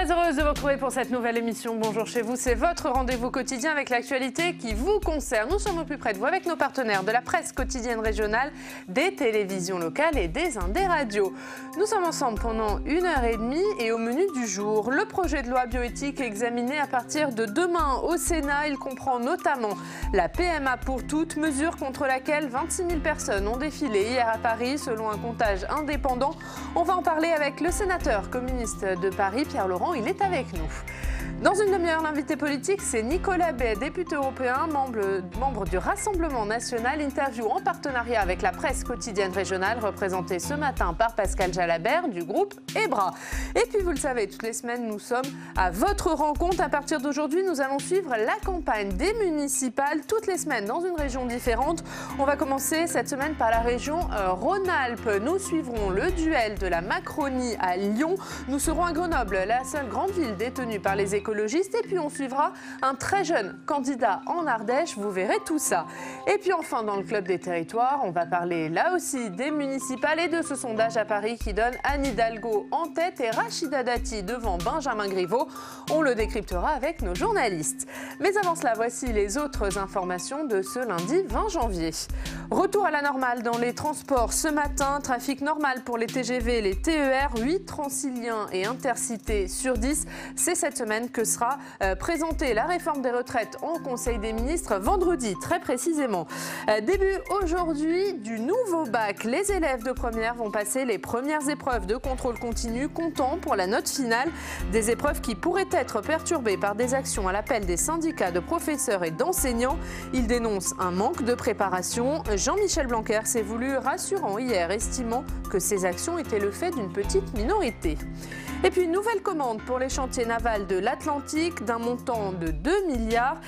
Très heureuse de vous retrouver pour cette nouvelle émission. Bonjour chez vous, c'est votre rendez-vous quotidien avec l'actualité qui vous concerne. Nous sommes au plus près de vous avec nos partenaires de la presse quotidienne régionale, des télévisions locales et des radios. Nous sommes ensemble pendant 1h30 et au menu du jour, le projet de loi bioéthique examiné à partir de demain au Sénat. Il comprend notamment la PMA pour toutes, mesure contre laquelle 26 000 personnes ont défilé hier à Paris selon un comptage indépendant. On va en parler avec le sénateur communiste de Paris, Pierre Laurent, il est avec nous. Dans une demi-heure, l'invité politique, c'est Nicolas Bay, député européen, membre du Rassemblement national, interview en partenariat avec la presse quotidienne régionale, représentée ce matin par Pascal Jalabert du groupe EBRA. Et puis, vous le savez, toutes les semaines, nous sommes à votre rencontre. À partir d'aujourd'hui, nous allons suivre la campagne des municipales, toutes les semaines dans une région différente. On va commencer cette semaine par la région Rhône-Alpes. Nous suivrons le duel de la Macronie à Lyon. Nous serons à Grenoble, la seule grande ville détenue par les écologistes. Et puis on suivra un très jeune candidat en Ardèche, vous verrez tout ça. Et puis enfin dans le Club des territoires, on va parler là aussi des municipales et de ce sondage à Paris qui donne Anne Hidalgo en tête et Rachida Dati devant Benjamin Griveaux. On le décryptera avec nos journalistes. Mais avant cela, voici les autres informations de ce lundi 20 janvier. Retour à la normale dans les transports ce matin, trafic normal pour les TGV, les TER, 8 Transiliens et Intercités sur 10. C'est cette semaine que sera présentée la réforme des retraites en Conseil des ministres vendredi, très précisément. Début aujourd'hui du nouveau bac. Les élèves de première vont passer les premières épreuves de contrôle continu, comptant pour la note finale. Des épreuves qui pourraient être perturbées par des actions à l'appel des syndicats de professeurs et d'enseignants. Ils dénoncent un manque de préparation. Jean-Michel Blanquer s'est voulu rassurant hier, estimant que ces actions étaient le fait d'une petite minorité. Et puis une nouvelle commande pour les chantiers navals de l'Atlantique d'un montant de 2 milliards.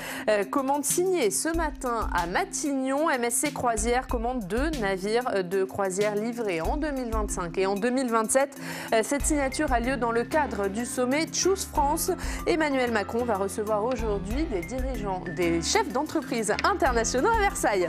Commande signée ce matin à Matignon. MSC Croisière commande 2 navires de croisière livrés en 2025 et en 2027. Cette signature a lieu dans le cadre du sommet Choose France. Emmanuel Macron va recevoir aujourd'hui des dirigeants, des chefs d'entreprise internationaux à Versailles.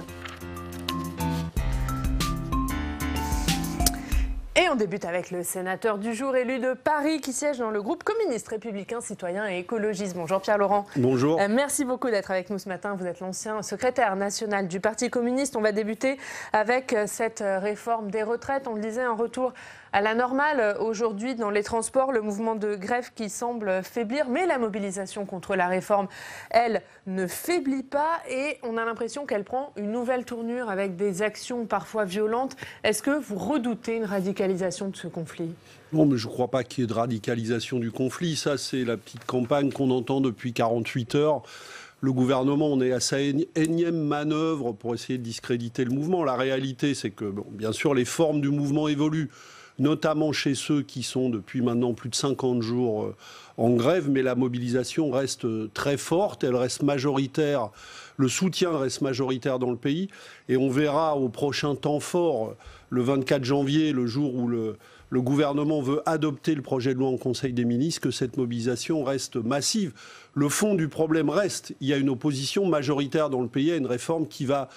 Et on débute avec le sénateur du jour élu de Paris qui siège dans le groupe communiste, républicain, citoyen et écologiste. Bonjour Pierre Laurent. Bonjour. Merci beaucoup d'être avec nous ce matin. Vous êtes l'ancien secrétaire national du Parti communiste. On va débuter avec cette réforme des retraites. On le disait, un retour à la normale aujourd'hui dans les transports, le mouvement de grève qui semble faiblir, mais la mobilisation contre la réforme, elle, ne faiblit pas et on a l'impression qu'elle prend une nouvelle tournure avec des actions parfois violentes. Est-ce que vous redoutez une radicalisation de ce conflit ? Non, mais je ne crois pas qu'il y ait de radicalisation du conflit. Ça, c'est la petite campagne qu'on entend depuis 48 heures. Le gouvernement, on est à sa énième manœuvre pour essayer de discréditer le mouvement. La réalité, c'est que, bon, bien sûr, les formes du mouvement évoluent, notamment chez ceux qui sont depuis maintenant plus de 50 jours en grève, mais la mobilisation reste très forte, elle reste majoritaire, le soutien reste majoritaire dans le pays, et on verra au prochain temps fort, le 24 janvier, le jour où le gouvernement veut adopter le projet de loi en Conseil des ministres, que cette mobilisation reste massive. Le fond du problème reste, il y a une opposition majoritaire dans le pays à une réforme qui va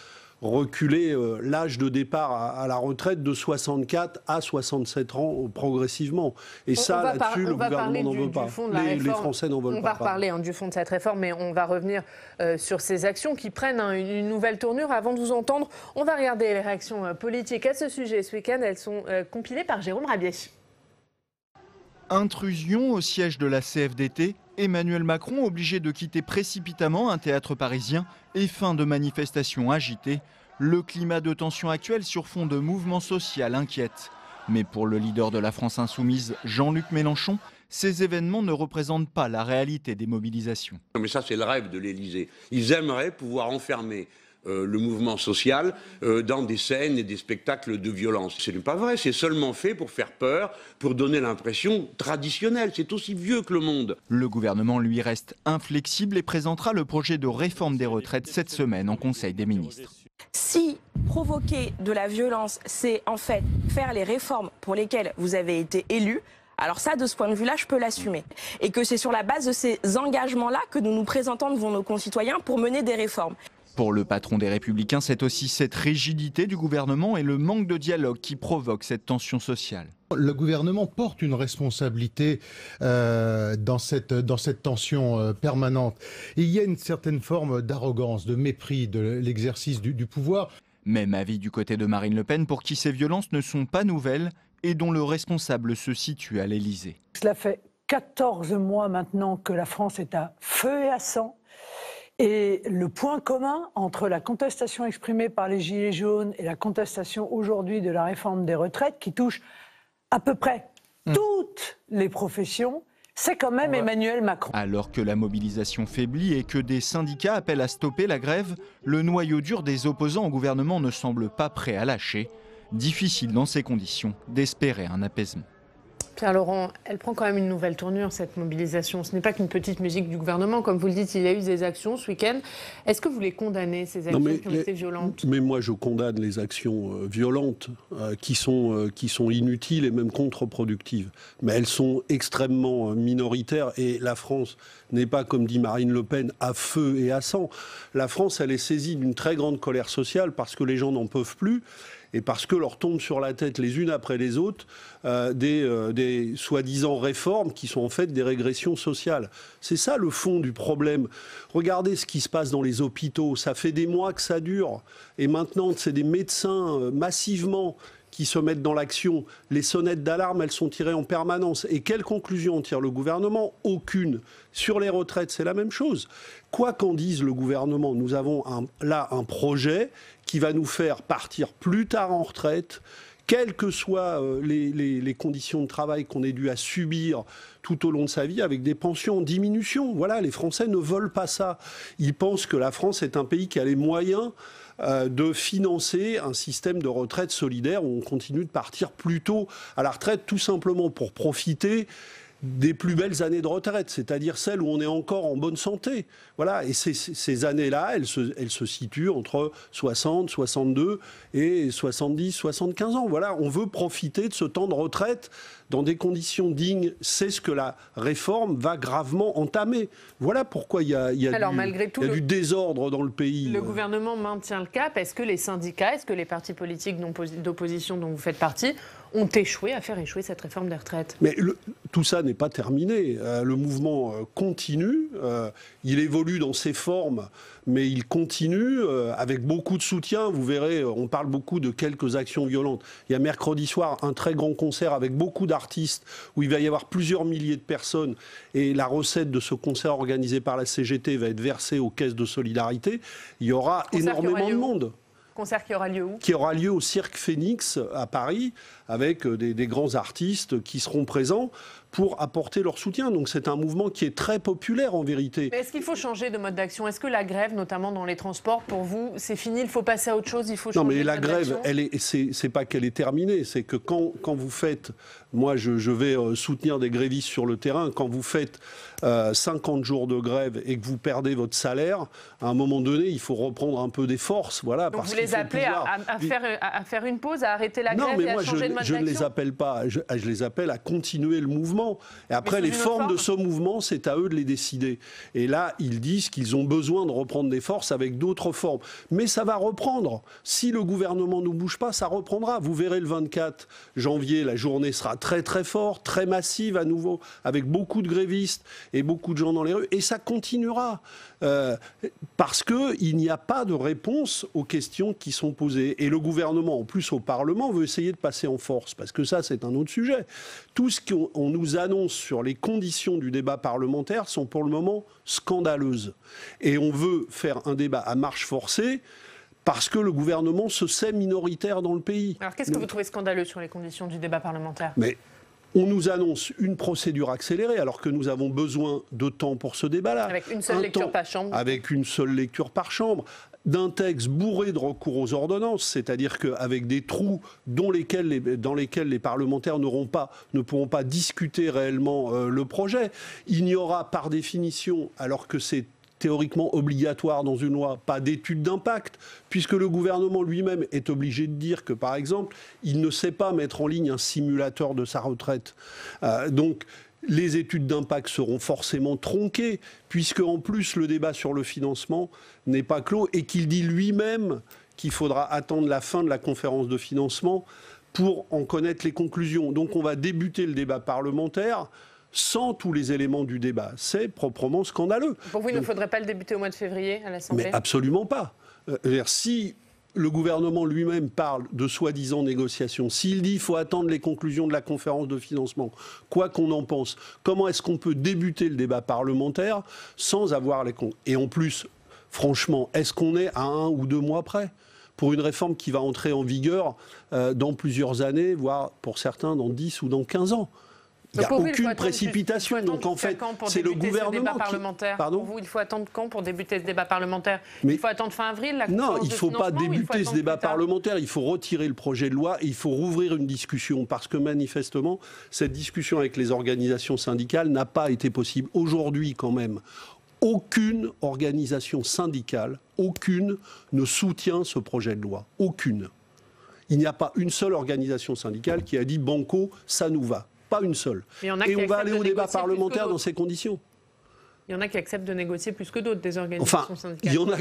reculer l'âge de départ à la retraite de 64 à 67 ans progressivement. Et ça, là-dessus, le gouvernement n'en veut pas. Les Français n'en veulent pas. On va reparler du fond de cette réforme, mais on va revenir sur ces actions qui prennent une nouvelle tournure. Avant de vous entendre, on va regarder les réactions politiques à ce sujet. Ce week-end, elles sont compilées par Jérôme Rabier. Intrusion au siège de la CFDT, Emmanuel Macron obligé de quitter précipitamment un théâtre parisien et fin de manifestations agitées. Le climat de tension actuel sur fond de mouvement social inquiète. Mais pour le leader de la France insoumise, Jean-Luc Mélenchon, ces événements ne représentent pas la réalité des mobilisations. Mais ça, c'est le rêve de l'Élysée. Ils aimeraient pouvoir enfermer le mouvement social dans des scènes et des spectacles de violence. Ce n'est pas vrai, c'est seulement fait pour faire peur, pour donner l'impression traditionnelle. C'est aussi vieux que le monde. Le gouvernement, lui, reste inflexible et présentera le projet de réforme des retraites cette semaine en Conseil des ministres. Si provoquer de la violence, c'est en fait faire les réformes pour lesquelles vous avez été élu, alors ça, de ce point de vue-là, je peux l'assumer. Et que c'est sur la base de ces engagements-là que nous nous présentons devant nos concitoyens pour mener des réformes. Pour le patron des Républicains, c'est aussi cette rigidité du gouvernement et le manque de dialogue qui provoquent cette tension sociale. Le gouvernement porte une responsabilité dans cette tension permanente. Et il y a une certaine forme d'arrogance, de mépris de l'exercice du pouvoir. Même avis du côté de Marine Le Pen, pour qui ces violences ne sont pas nouvelles et dont le responsable se situe à l'Élysée. Cela fait 14 mois maintenant que la France est à feu et à sang. Et le point commun entre la contestation exprimée par les Gilets jaunes et la contestation aujourd'hui de la réforme des retraites, qui touche à peu près toutes les professions, c'est quand même Emmanuel Macron. Alors que la mobilisation faiblit et que des syndicats appellent à stopper la grève, le noyau dur des opposants au gouvernement ne semble pas prêt à lâcher. Difficile dans ces conditions d'espérer un apaisement. Pierre-Laurent, elle prend quand même une nouvelle tournure, cette mobilisation. Ce n'est pas qu'une petite musique du gouvernement. Comme vous le dites, il y a eu des actions ce week-end. Est-ce que vous les condamnez, ces actions qui ont été violentes ? Mais moi, je condamne les actions violentes qui sont inutiles et même contre-productives. Mais elles sont extrêmement minoritaires. Et la France n'est pas, comme dit Marine Le Pen, à feu et à sang. La France, elle est saisie d'une très grande colère sociale parce que les gens n'en peuvent plus. Et parce que leur tombent sur la tête les unes après les autres des soi-disant réformes qui sont en fait des régressions sociales. C'est ça le fond du problème. Regardez ce qui se passe dans les hôpitaux. Ça fait des mois que ça dure. Et maintenant, c'est des médecins massivement qui se mettent dans l'action. Les sonnettes d'alarme, elles sont tirées en permanence. Et quelle conclusion tire le gouvernement ? Aucune. Sur les retraites, c'est la même chose. Quoi qu'en dise le gouvernement, nous avons là un projet qui va nous faire partir plus tard en retraite, quelles que soient les conditions de travail qu'on ait dû à subir tout au long de sa vie, avec des pensions en diminution. Voilà, les Français ne veulent pas ça. Ils pensent que la France est un pays qui a les moyens de financer un système de retraite solidaire où on continue de partir plus tôt à la retraite, tout simplement pour profiter des plus belles années de retraite, c'est-à-dire celles où on est encore en bonne santé. Voilà, et ces années-là, elles se situent entre 60, 62 et 70, 75 ans. Voilà, on veut profiter de ce temps de retraite dans des conditions dignes. C'est ce que la réforme va gravement entamer. Voilà pourquoi il y a du désordre dans le pays. Le gouvernement maintient le cap. Est-ce que les syndicats, est-ce que les partis politiques d'opposition dont vous faites partie ont échoué à faire échouer cette réforme des retraites ? Mais tout ça n'est pas terminé. Le mouvement continue. Il évolue dans ses formes, mais il continue avec beaucoup de soutien. Vous verrez, on parle beaucoup de quelques actions violentes. Il y a mercredi soir un très grand concert avec beaucoup d'artistes où il va y avoir plusieurs milliers de personnes. Et la recette de ce concert organisé par la CGT va être versée aux caisses de solidarité. Il y aura énormément de monde. Concert qui aura lieu où ? Qui aura lieu au Cirque Phoenix à Paris, avec des grands artistes qui seront présents pour apporter leur soutien. Donc c'est un mouvement qui est très populaire en vérité. Mais est-ce qu'il faut changer de mode d'action ? Est-ce que la grève, notamment dans les transports, pour vous, c'est fini, il faut passer à autre chose, il faut changer de mode d'action ? Non, mais la grève, c'est pas qu'elle est terminée, c'est que quand vous faites, moi je vais soutenir des grévistes sur le terrain, quand vous faites 50 jours de grève et que vous perdez votre salaire, à un moment donné, il faut reprendre un peu des forces. Voilà, donc vous les appelez à faire une pause, à arrêter la grève et à changer de mode d'action ? Je ne les appelle pas, je les appelle à continuer le mouvement. Et après, les formes de ce mouvement, c'est à eux de les décider. Et là, ils disent qu'ils ont besoin de reprendre des forces avec d'autres formes. Mais ça va reprendre. Si le gouvernement ne bouge pas, ça reprendra. Vous verrez le 24 janvier, la journée sera très très forte, très massive à nouveau, avec beaucoup de grévistes et beaucoup de gens dans les rues. Et ça continuera. Parce qu'il n'y a pas de réponse aux questions qui sont posées. Et le gouvernement, en plus au Parlement, veut essayer de passer en force. Parce que ça, c'est un autre sujet. Tout ce qu'on nous annonce sur les conditions du débat parlementaire sont pour le moment scandaleuses. Et on veut faire un débat à marche forcée parce que le gouvernement se sait minoritaire dans le pays. Alors qu'est-ce que vous trouvez scandaleux sur les conditions du débat parlementaire ? On nous annonce une procédure accélérée alors que nous avons besoin de temps pour ce débat-là. Avec une seule lecture par chambre. Avec une seule lecture par chambre. D'un texte bourré de recours aux ordonnances, c'est-à-dire qu'avec des trous dans lesquels les parlementaires ne pourront pas discuter réellement le projet. Il n'y aura par définition, alors que c'est théoriquement obligatoire dans une loi, pas d'étude d'impact, puisque le gouvernement lui-même est obligé de dire que, par exemple, il ne sait pas mettre en ligne un simulateur de sa retraite. Donc, Les études d'impact seront forcément tronquées, puisque en plus le débat sur le financement n'est pas clos et qu'il dit lui-même qu'il faudra attendre la fin de la conférence de financement pour en connaître les conclusions. Donc on va débuter le débat parlementaire sans tous les éléments du débat. C'est proprement scandaleux. Pour vous, il ne faudrait pas le débuter au mois de février à l'Assemblée ? Mais absolument pas. Si le gouvernement lui-même parle de soi-disant négociations, s'il dit qu'il faut attendre les conclusions de la conférence de financement, quoi qu'on en pense, comment est-ce qu'on peut débuter le débat parlementaire sans avoir les conclusions ? Et en plus, franchement, est-ce qu'on est à 1 ou 2 mois près pour une réforme qui va entrer en vigueur dans plusieurs années, voire pour certains dans 10 ou dans 15 ans ? Il n'y a aucune précipitation. Donc en fait, c'est le gouvernement qui... Pardon ? Pour vous, il faut attendre quand pour débuter ce débat parlementaire ? Il faut attendre fin avril ? Non, il ne faut pas débuter ce débat parlementaire. Il faut retirer le projet de loi et il faut rouvrir une discussion. Parce que manifestement, cette discussion avec les organisations syndicales n'a pas été possible. Aujourd'hui, quand même, aucune organisation syndicale, aucune, ne soutient ce projet de loi. Aucune. Il n'y a pas une seule organisation syndicale qui a dit « Banco, ça nous va ». Pas une seule. Et on va aller au débat parlementaire dans ces conditions. Il y en a qui acceptent de négocier plus que d'autres, des organisations syndicales. Il y en a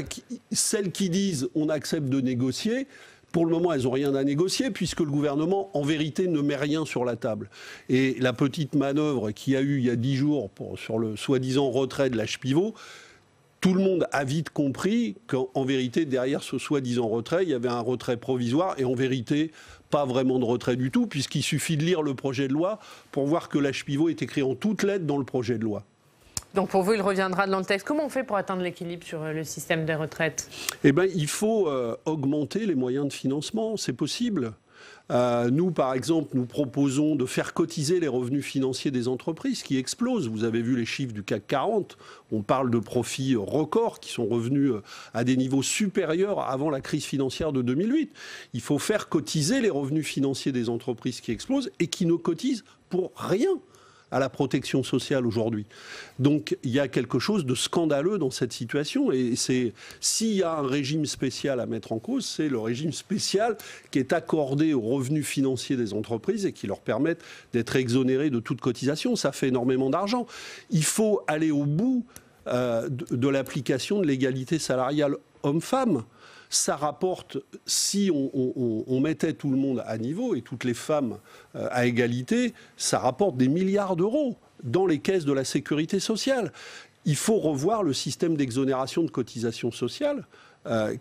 celles qui disent on accepte de négocier. Pour le moment, elles n'ont rien à négocier puisque le gouvernement, en vérité, ne met rien sur la table. Et la petite manœuvre qu'il y a eu il y a 10 jours sur le soi-disant retrait de l'âge pivot, tout le monde a vite compris qu'en vérité, derrière ce soi-disant retrait, il y avait un retrait provisoire et en vérité, pas vraiment de retrait du tout, puisqu'il suffit de lire le projet de loi pour voir que l'âge pivot est écrit en toutes lettres dans le projet de loi. Donc pour vous, il reviendra dans le texte. Comment on fait pour atteindre l'équilibre sur le système des retraites ? Eh bien, il faut augmenter les moyens de financement, c'est possible. Nous, par exemple, nous proposons de faire cotiser les revenus financiers des entreprises qui explosent. Vous avez vu les chiffres du CAC 40. On parle de profits records qui sont revenus à des niveaux supérieurs avant la crise financière de 2008. Il faut faire cotiser les revenus financiers des entreprises qui explosent et qui ne cotisent pour rien à la protection sociale aujourd'hui. Donc il y a quelque chose de scandaleux dans cette situation et s'il y a un régime spécial à mettre en cause, c'est le régime spécial qui est accordé aux revenus financiers des entreprises et qui leur permettent d'être exonérés de toute cotisation. Ça fait énormément d'argent. Il faut aller au bout de l'application de l'égalité salariale homme-femme. Ça rapporte, si on mettait tout le monde à niveau et toutes les femmes à égalité, ça rapporte des milliards d'euros dans les caisses de la sécurité sociale. Il faut revoir le système d'exonération de cotisations sociales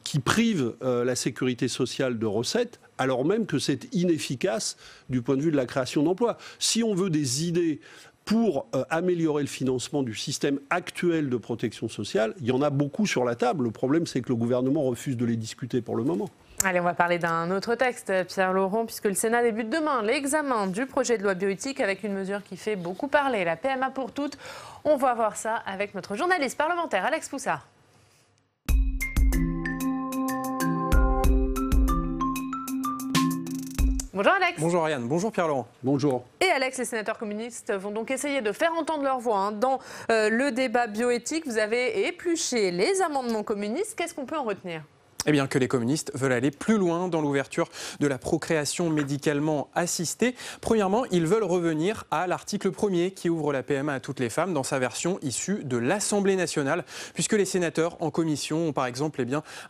qui prive la sécurité sociale de recettes, alors même que c'est inefficace du point de vue de la création d'emplois. Si on veut des idées pour améliorer le financement du système actuel de protection sociale, il y en a beaucoup sur la table. Le problème, c'est que le gouvernement refuse de les discuter pour le moment. Allez, on va parler d'un autre texte, Pierre Laurent, puisque le Sénat débute demain l'examen du projet de loi bioéthique avec une mesure qui fait beaucoup parler, la PMA pour toutes. On va voir ça avec notre journaliste parlementaire, Alex Poussard. Bonjour Alex. Bonjour Ariane, bonjour Pierre-Laurent. Bonjour. Et Alex, les sénateurs communistes vont donc essayer de faire entendre leur voix dans le débat bioéthique. Vous avez épluché les amendements communistes. Qu'est-ce qu'on peut en retenir ? Eh bien que les communistes veulent aller plus loin dans l'ouverture de la procréation médicalement assistée. Premièrement, ils veulent revenir à l'article 1er qui ouvre la PMA à toutes les femmes dans sa version issue de l'Assemblée nationale, puisque les sénateurs en commission ont par exemple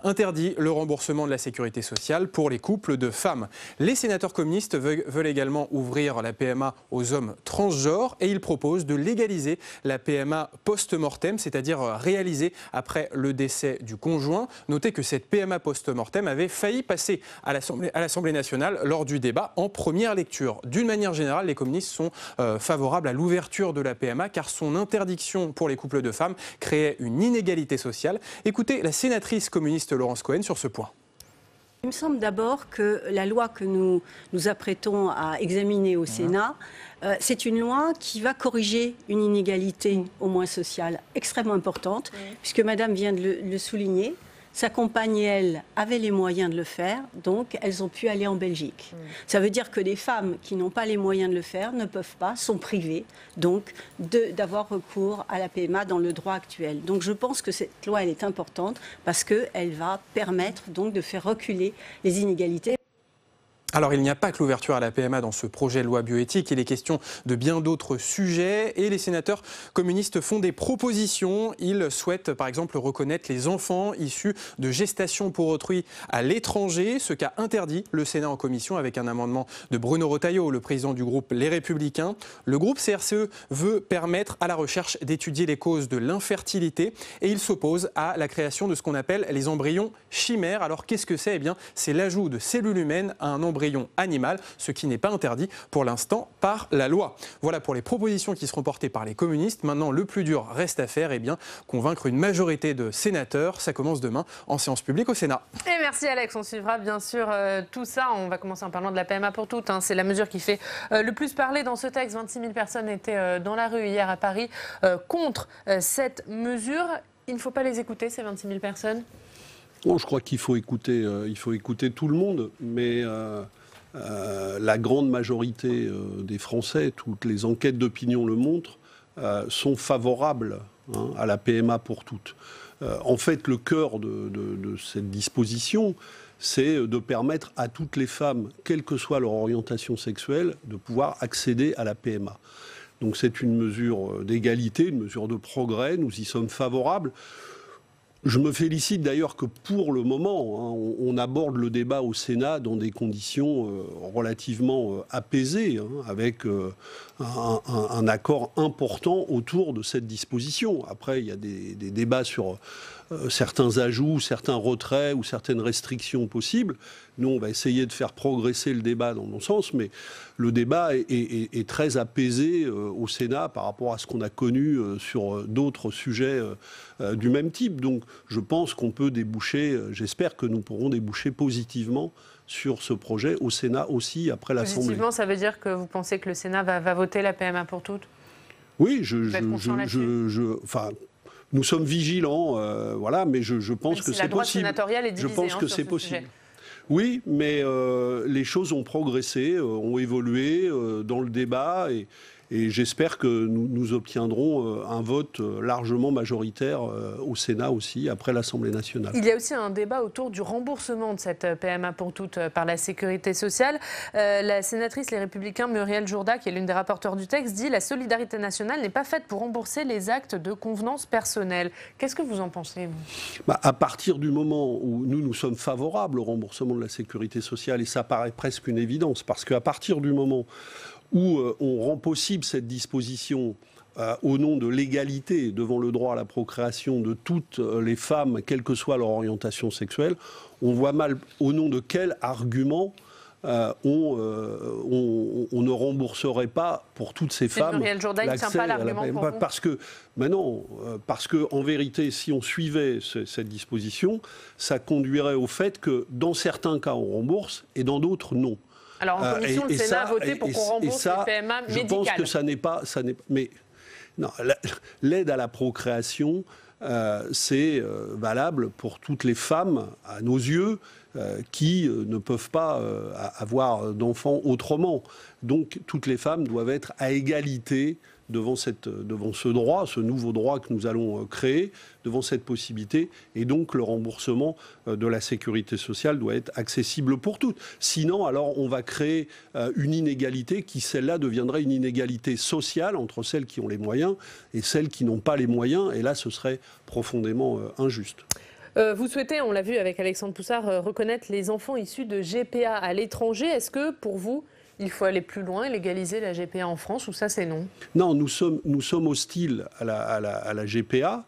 interdit le remboursement de la sécurité sociale pour les couples de femmes. Les sénateurs communistes veulent également ouvrir la PMA aux hommes transgenres et ils proposent de légaliser la PMA post-mortem, c'est-à-dire réalisée après le décès du conjoint. Notez que cette PMA post-mortem avait failli passer à l'Assemblée nationale lors du débat en première lecture. D'une manière générale, les communistes sont favorables à l'ouverture de la PMA car son interdiction pour les couples de femmes créait une inégalité sociale. Écoutez la sénatrice communiste Laurence Cohen sur ce point. Il me semble d'abord que la loi que nous nous apprêtons à examiner au Sénat, c'est une loi qui va corriger une inégalité au moins sociale extrêmement importante, puisque Madame vient de le souligner. Sa compagne, elle, avait les moyens de le faire, donc elles ont pu aller en Belgique. Ça veut dire que des femmes qui n'ont pas les moyens de le faire ne peuvent pas, sont privées, donc, d'avoir recours à la PMA dans le droit actuel. Donc je pense que cette loi, elle est importante parce qu'elle va permettre donc de faire reculer les inégalités. Alors, il n'y a pas que l'ouverture à la PMA dans ce projet de loi bioéthique. Il est question de bien d'autres sujets. Et les sénateurs communistes font des propositions. Ils souhaitent, par exemple, reconnaître les enfants issus de gestation pour autrui à l'étranger, ce qu'a interdit le Sénat en commission avec un amendement de Bruno Retailleau, le président du groupe Les Républicains. Le groupe CRCE veut permettre à la recherche d'étudier les causes de l'infertilité et il s'oppose à la création de ce qu'on appelle les embryons chimères. Alors, qu'est-ce que c'est ? Eh bien, c'est l'ajout de cellules humaines à un embryon animal, ce qui n'est pas interdit pour l'instant par la loi. Voilà pour les propositions qui seront portées par les communistes. Maintenant, le plus dur reste à faire, convaincre une majorité de sénateurs. Ça commence demain en séance publique au Sénat. Et merci Alex, on suivra bien sûr tout ça. On va commencer en parlant de la PMA pour toutes. C'est la mesure qui fait le plus parler dans ce texte. 26 000 personnes étaient dans la rue hier à Paris contre cette mesure. Il ne faut pas les écouter, ces 26 000 personnes ? Bon, je crois qu'il faut écouter tout le monde, mais la grande majorité des Français, toutes les enquêtes d'opinion le montrent, sont favorables à la PMA pour toutes. En fait, le cœur de cette disposition, c'est de permettre à toutes les femmes, quelle que soit leur orientation sexuelle, de pouvoir accéder à la PMA. Donc c'est une mesure d'égalité, une mesure de progrès, nous y sommes favorables. Je me félicite d'ailleurs que pour le moment, on aborde le débat au Sénat dans des conditions relativement apaisées, avec un accord important autour de cette disposition. Après, il y a des débats sur certains ajouts, certains retraits ou certaines restrictions possibles. Nous, on va essayer de faire progresser le débat dans mon sens, mais le débat est très apaisé au Sénat par rapport à ce qu'on a connu sur d'autres sujets du même type. Donc, je pense qu'on peut déboucher, j'espère que nous pourrons déboucher positivement sur ce projet au Sénat aussi, après l'Assemblée. Positivement, ça veut dire que vous pensez que le Sénat va voter la PMA pour toutes ? Oui, nous sommes vigilants, mais je pense que c'est possible. La droite sénatoriale est divisée, je pense que c'est possible. Sujet. Oui, mais les choses ont progressé, ont évolué dans le débat et j'espère que nous obtiendrons un vote largement majoritaire au Sénat aussi, après l'Assemblée nationale. Il y a aussi un débat autour du remboursement de cette PMA pour toutes par la Sécurité sociale. La sénatrice Les Républicains, Muriel Jourda, qui est l'une des rapporteurs du texte, dit « La solidarité nationale n'est pas faite pour rembourser les actes de convenance personnelle ». Qu'est-ce que vous en pensez, vous ? À partir du moment où nous sommes favorables au remboursement de la Sécurité sociale, et ça paraît presque une évidence, parce qu'à partir du moment où on rend possible cette disposition au nom de l'égalité devant le droit à la procréation de toutes les femmes, quelle que soit leur orientation sexuelle, on voit mal au nom de quel argument on ne rembourserait pas pour toutes ces femmes. Muriel Jourda, il ne tient pas l'argument pour vous. Parce que en vérité, si on suivait cette disposition, ça conduirait au fait que dans certains cas on rembourse et dans d'autres non. Alors en commission, le Sénat a voté pour qu'on rembourse les PMA médicales. Je pense que ça n'est pas... Mais non, l'aide à la procréation, c'est valable pour toutes les femmes, à nos yeux, qui ne peuvent pas avoir d'enfants autrement. Donc toutes les femmes doivent être à égalité devant ce droit, ce nouveau droit que nous allons créer, devant cette possibilité. Et donc le remboursement de la sécurité sociale doit être accessible pour toutes. Sinon, alors on va créer une inégalité qui, celle-là, deviendrait une inégalité sociale entre celles qui ont les moyens et celles qui n'ont pas les moyens. Et là, ce serait profondément injuste. Vous souhaitez, on l'a vu avec Alexandre Poussard, reconnaître les enfants issus de GPA à l'étranger. Est-ce que, pour vous, il faut aller plus loin et légaliser la GPA en France, ou ça c'est non ? Non, nous sommes hostiles à la GPA,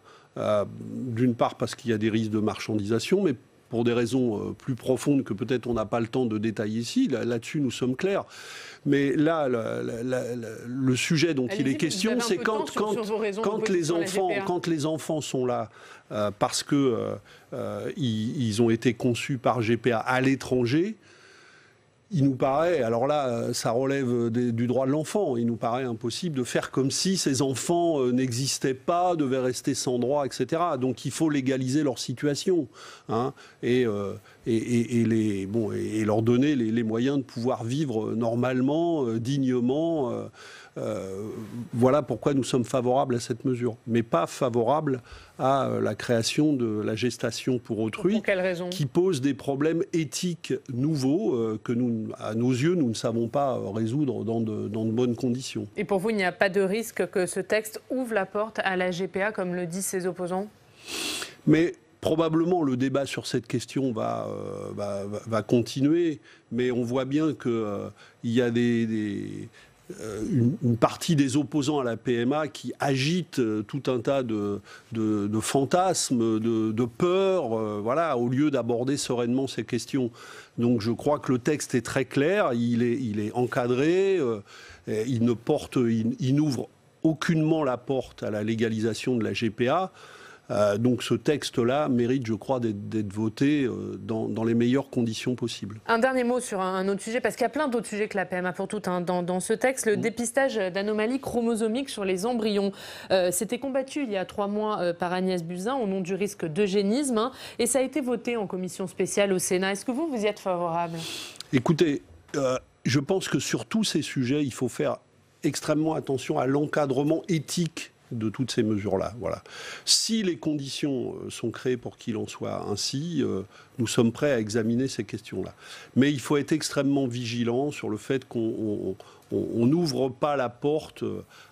d'une part parce qu'il y a des risques de marchandisation, mais pour des raisons plus profondes que peut-être on n'a pas le temps de détailler ici. Là-dessus, nous sommes clairs. Mais là, le sujet dont il est question, c'est quand les enfants sont là parce qu'ils ont été conçus par GPA à l'étranger. Il nous paraît, alors là, ça relève du droit de l'enfant, il nous paraît impossible de faire comme si ces enfants n'existaient pas, devaient rester sans droit, etc. Donc il faut légaliser leur situation et leur donner les moyens de pouvoir vivre normalement, dignement. Voilà pourquoi nous sommes favorables à cette mesure, mais pas favorables à la création de la gestation pour autrui, pour quelle raison ? Qui pose des problèmes éthiques nouveaux que nous, à nos yeux, nous ne savons pas résoudre dans de bonnes conditions. Et pour vous, il n'y a pas de risque que ce texte ouvre la porte à la GPA, comme le disent ses opposants ? Mais probablement le débat sur cette question va continuer, mais on voit bien qu'il y a une partie des opposants à la PMA qui agitent tout un tas de fantasmes, de peurs, voilà, au lieu d'aborder sereinement ces questions. Donc je crois que le texte est très clair, il est encadré, il n'ouvre aucunement la porte à la légalisation de la GPA. Donc ce texte-là mérite, je crois, d'être voté dans les meilleures conditions possibles. Un dernier mot sur un autre sujet, parce qu'il y a plein d'autres sujets que la PMA pour toutes dans ce texte. Le dépistage d'anomalies chromosomiques sur les embryons. C'était combattu il y a 3 mois par Agnès Buzyn au nom du risque d'eugénisme. Et ça a été voté en commission spéciale au Sénat. Est-ce que vous y êtes favorable ? Écoutez, je pense que sur tous ces sujets, il faut faire extrêmement attention à l'encadrement éthique de toutes ces mesures-là. Voilà. Si les conditions sont créées pour qu'il en soit ainsi, nous sommes prêts à examiner ces questions-là. Mais il faut être extrêmement vigilant sur le fait qu'on n'ouvre pas la porte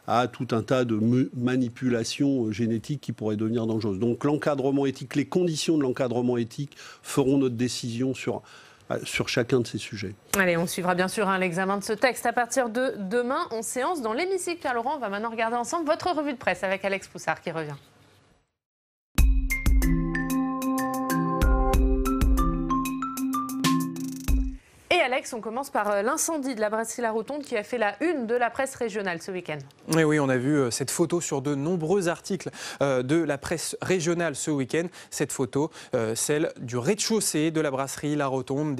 à tout un tas de manipulations génétiques qui pourraient devenir dangereuses. Donc l'encadrement éthique, les conditions de l'encadrement éthique feront notre décision sur chacun de ces sujets. Allez, on suivra bien sûr l'examen de ce texte à partir de demain en séance dans l'hémicycle. Pierre Laurent, on va maintenant regarder ensemble votre revue de presse avec Alex Poussard qui revient. Et Alex, on commence par l'incendie de la brasserie La Rotonde qui a fait la une de la presse régionale ce week-end. Et oui, on a vu cette photo sur de nombreux articles de la presse régionale ce week-end. Cette photo, celle du rez-de-chaussée de la brasserie La Rotonde,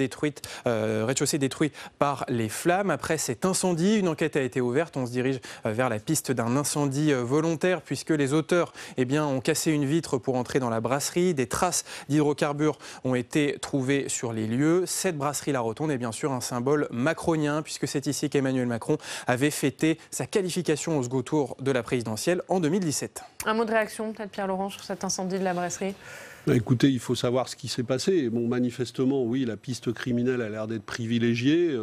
rez-de-chaussée détruit par les flammes. Après cet incendie, une enquête a été ouverte. On se dirige vers la piste d'un incendie volontaire puisque les auteurs ont cassé une vitre pour entrer dans la brasserie. Des traces d'hydrocarbures ont été trouvées sur les lieux. Cette brasserie La Rotonde est bien sûr un symbole macronien, puisque c'est ici qu'Emmanuel Macron avait fêté sa qualification au second tour de la présidentielle en 2017. Un mot de réaction, peut-être Pierre Laurent, sur cet incendie de la brasserie ? Écoutez, il faut savoir ce qui s'est passé. Bon, manifestement, oui, la piste criminelle a l'air d'être privilégiée.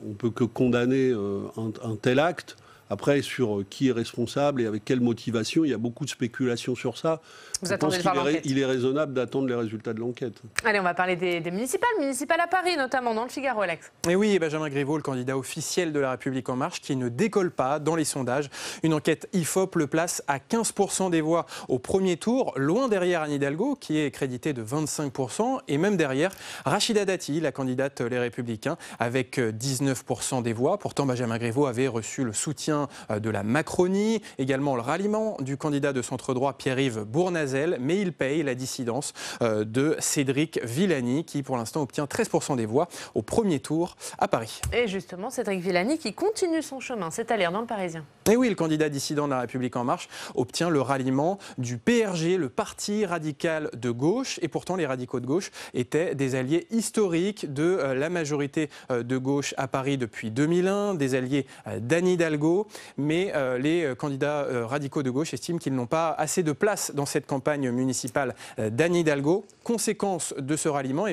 On ne peut que condamner un tel acte. Après, sur qui est responsable et avec quelle motivation, il y a beaucoup de spéculations sur ça. Vous attendez de voir l'enquête. Il est raisonnable d'attendre les résultats de l'enquête. Allez, on va parler des municipales à Paris, notamment dans le Figaro, Alex. Et oui, Benjamin Griveaux, le candidat officiel de La République En Marche, qui ne décolle pas dans les sondages. Une enquête IFOP le place à 15% des voix au premier tour, loin derrière Anne Hidalgo, qui est créditée de 25%, et même derrière Rachida Dati, la candidate Les Républicains, avec 19% des voix. Pourtant, Benjamin Griveaux avait reçu le soutien de la Macronie, également le ralliement du candidat de centre-droit Pierre-Yves Bournazel, mais il paye la dissidence de Cédric Villani, qui pour l'instant obtient 13% des voix au premier tour à Paris. Et justement, Cédric Villani qui continue son chemin, c'est à lire dans le Parisien. Et oui, le candidat dissident de La République En Marche obtient le ralliement du PRG, le parti radical de gauche, et pourtant les radicaux de gauche étaient des alliés historiques de la majorité de gauche à Paris depuis 2001, des alliés d'Anne Hidalgo. Mais les candidats radicaux de gauche estiment qu'ils n'ont pas assez de place dans cette campagne municipale d'Anne Hidalgo. Conséquence de ce ralliement,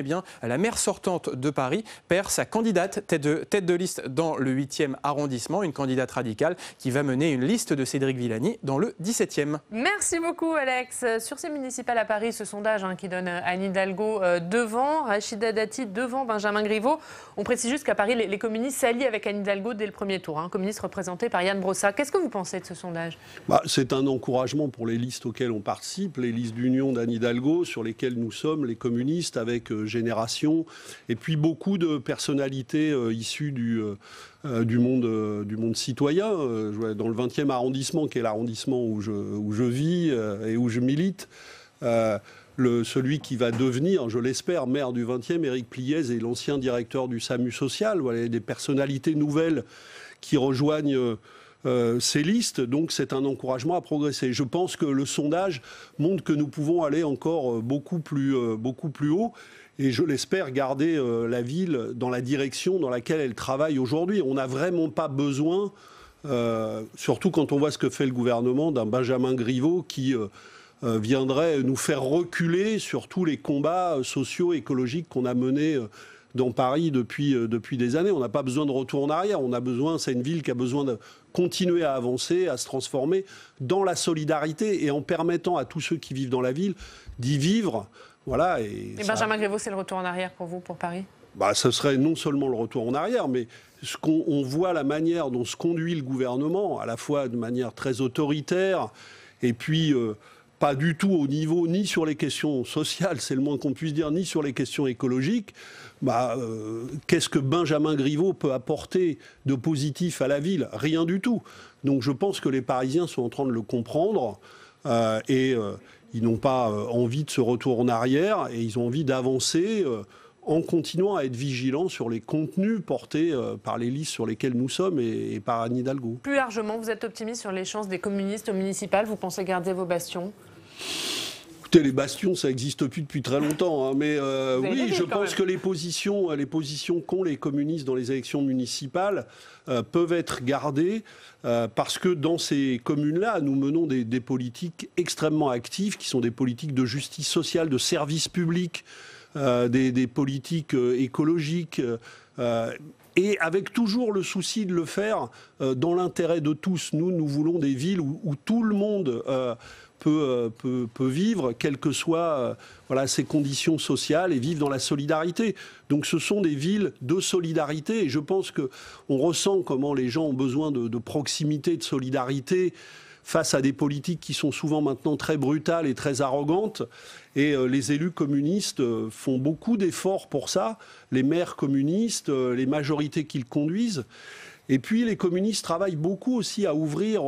la maire sortante de Paris perd sa candidate tête de liste dans le 8e arrondissement, une candidate radicale qui va mener une liste de Cédric Villani dans le 17e. Merci beaucoup Alex. Sur ces municipales à Paris, ce sondage qui donne Anne Hidalgo devant, Rachida Dati devant Benjamin Griveaux. On précise juste qu'à Paris, les communistes s'allient avec Anne Hidalgo dès le premier tour. Communistes représentés par Yann Brossa. Qu'est-ce que vous pensez de ce sondage ? C'est un encouragement pour les listes auxquelles on participe, les listes d'union d'Anne Hidalgo, sur lesquelles nous sommes, les communistes, avec Génération, et puis beaucoup de personnalités issues du monde citoyen, dans le 20e arrondissement, qui est l'arrondissement où je vis et où je milite. Celui qui va devenir, je l'espère, maire du 20e, Éric Pliez, est l'ancien directeur du SAMU social. Voilà, des personnalités nouvelles qui rejoignent ces listes, donc c'est un encouragement à progresser. Je pense que le sondage montre que nous pouvons aller encore beaucoup plus haut, et je l'espère garder la ville dans la direction dans laquelle elle travaille aujourd'hui. On n'a vraiment pas besoin, surtout quand on voit ce que fait le gouvernement, d'un Benjamin Griveaux qui viendrait nous faire reculer sur tous les combats sociaux, écologiques qu'on a menés dans Paris depuis des années. On n'a pas besoin de retour en arrière. C'est une ville qui a besoin de continuer à avancer, à se transformer dans la solidarité et en permettant à tous ceux qui vivent dans la ville d'y vivre. Voilà. Et Benjamin Griveaux, c'est le retour en arrière pour vous, pour Paris ? Ce serait non seulement le retour en arrière, mais on voit la manière dont se conduit le gouvernement, à la fois de manière très autoritaire, et puis pas du tout au niveau ni sur les questions sociales, c'est le moins qu'on puisse dire, ni sur les questions écologiques. Qu'est-ce que Benjamin Griveaux peut apporter de positif à la ville ? Rien du tout. Donc je pense que les Parisiens sont en train de le comprendre et ils n'ont pas envie de ce retour en arrière et ils ont envie d'avancer en continuant à être vigilants sur les contenus portés par les listes sur lesquelles nous sommes et par Anne Hidalgo. Plus largement, vous êtes optimiste sur les chances des communistes au municipal ? Vous pensez garder vos bastions ? Écoutez, les bastions, ça n'existe plus depuis très longtemps. Hein, mais oui, je pense que les positions qu'ont les communistes dans les élections municipales peuvent être gardées parce que dans ces communes-là, nous menons des politiques extrêmement actives qui sont des politiques de justice sociale, de service public, des politiques écologiques. Et avec toujours le souci de le faire dans l'intérêt de tous. Nous voulons des villes où tout le monde peut vivre, quelles que soient ses conditions sociales, et vivre dans la solidarité. Donc ce sont des villes de solidarité. Et je pense qu'on ressent comment les gens ont besoin de proximité, de solidarité, face à des politiques qui sont souvent maintenant très brutales et très arrogantes. Et les élus communistes font beaucoup d'efforts pour ça, les maires communistes, les majorités qu'ils conduisent. Et puis les communistes travaillent beaucoup aussi à ouvrir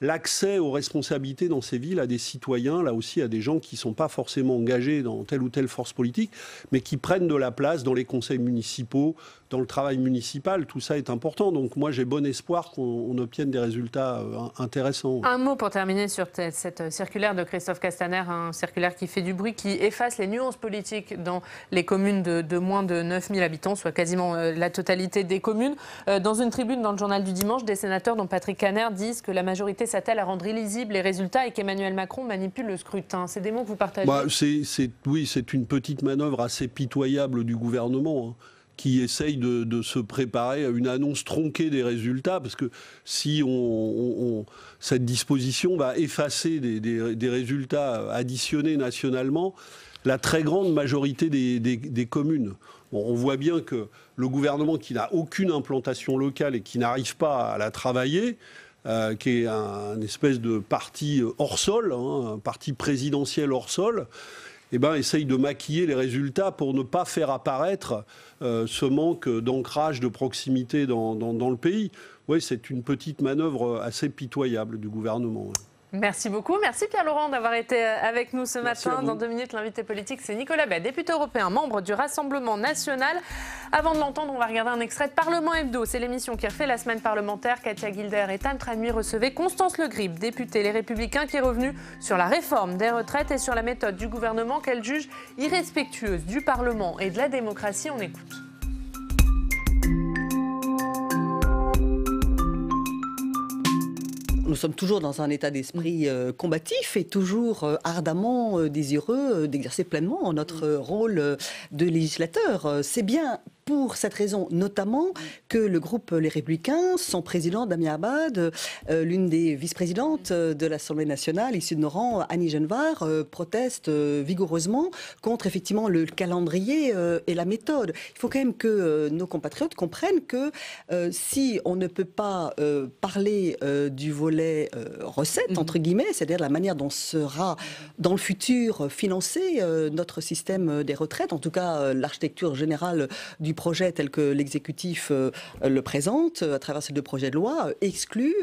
l'accès aux responsabilités dans ces villes à des citoyens, là aussi à des gens qui ne sont pas forcément engagés dans telle ou telle force politique, mais qui prennent de la place dans les conseils municipaux, dans le travail municipal. Tout ça est important. Donc moi j'ai bon espoir qu'on obtienne des résultats intéressants. Un mot pour terminer sur cette circulaire de Christophe Castaner, un circulaire qui fait du bruit, qui efface les nuances politiques dans les communes de moins de 9000 habitants, soit quasiment la totalité des communes. Dans une tribune dans le journal du dimanche, des sénateurs dont Patrick Kanner disent que la majorité s'attelle à rendre illisibles les résultats et qu'Emmanuel Macron manipule le scrutin. C'est des mots que vous partagez ? Oui, c'est une petite manœuvre assez pitoyable du gouvernement, hein, qui essaye de se préparer à une annonce tronquée des résultats, parce que si cette disposition va effacer des résultats additionnés nationalement, la très grande majorité des communes. Bon, on voit bien que le gouvernement qui n'a aucune implantation locale et qui n'arrive pas à la travailler, qui est un espèce de parti hors sol, hein, un parti présidentiel hors sol, essaye de maquiller les résultats pour ne pas faire apparaître ce manque d'ancrage, de proximité dans le pays. Oui, c'est une petite manœuvre assez pitoyable du gouvernement. Merci beaucoup. Merci Pierre-Laurent d'avoir été avec nous ce matin. Dans 2 minutes, l'invité politique, c'est Nicolas Bay, député européen, membre du Rassemblement national. Avant de l'entendre, on va regarder un extrait de Parlement Hebdo. C'est l'émission qui refait la semaine parlementaire. Katia Guilder et Tam Tranui recevaient Constance Le Grip, députée Les Républicains, qui est revenue sur la réforme des retraites et sur la méthode du gouvernement qu'elle juge irrespectueuse du Parlement et de la démocratie. On écoute. Nous sommes toujours dans un état d'esprit combatif et toujours ardemment désireux d'exercer pleinement notre rôle de législateur. C'est bien pour cette raison, notamment, que le groupe Les Républicains, son président Damien Abad, l'une des vice-présidentes de l'Assemblée nationale, issue de nos rangs, Annie Genevard, proteste vigoureusement contre effectivement le calendrier et la méthode. Il faut quand même que nos compatriotes comprennent que si on ne peut pas parler du volet recette, entre guillemets, c'est-à-dire la manière dont sera dans le futur financé notre système des retraites, en tout cas l'architecture générale du projet tel que l'exécutif le présente à travers ces 2 projets de loi exclut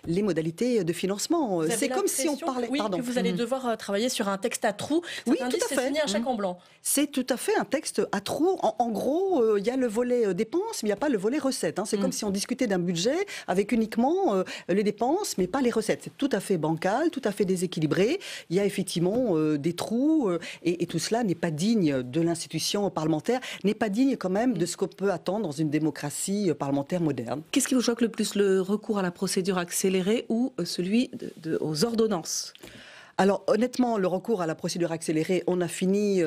les modalités de financement. C'est comme si on parlait... Que vous allez devoir travailler sur un texte à trous. Oui, tout à fait. C'est signé un chèque en blanc. C'est tout à fait un texte à trous. En gros, il y a le volet dépenses, mais il n'y a pas le volet recettes. C'est comme si on discutait d'un budget avec uniquement les dépenses, mais pas les recettes. C'est tout à fait bancal, tout à fait déséquilibré. Il y a effectivement des trous et tout cela n'est pas digne de l'institution parlementaire, n'est pas digne quand même de ce qu'on peut attendre dans une démocratie parlementaire moderne. Qu'est-ce qui vous choque le plus, le recours à la procédure accélérée ou celui aux ordonnances ? Alors honnêtement, le recours à la procédure accélérée, on a fini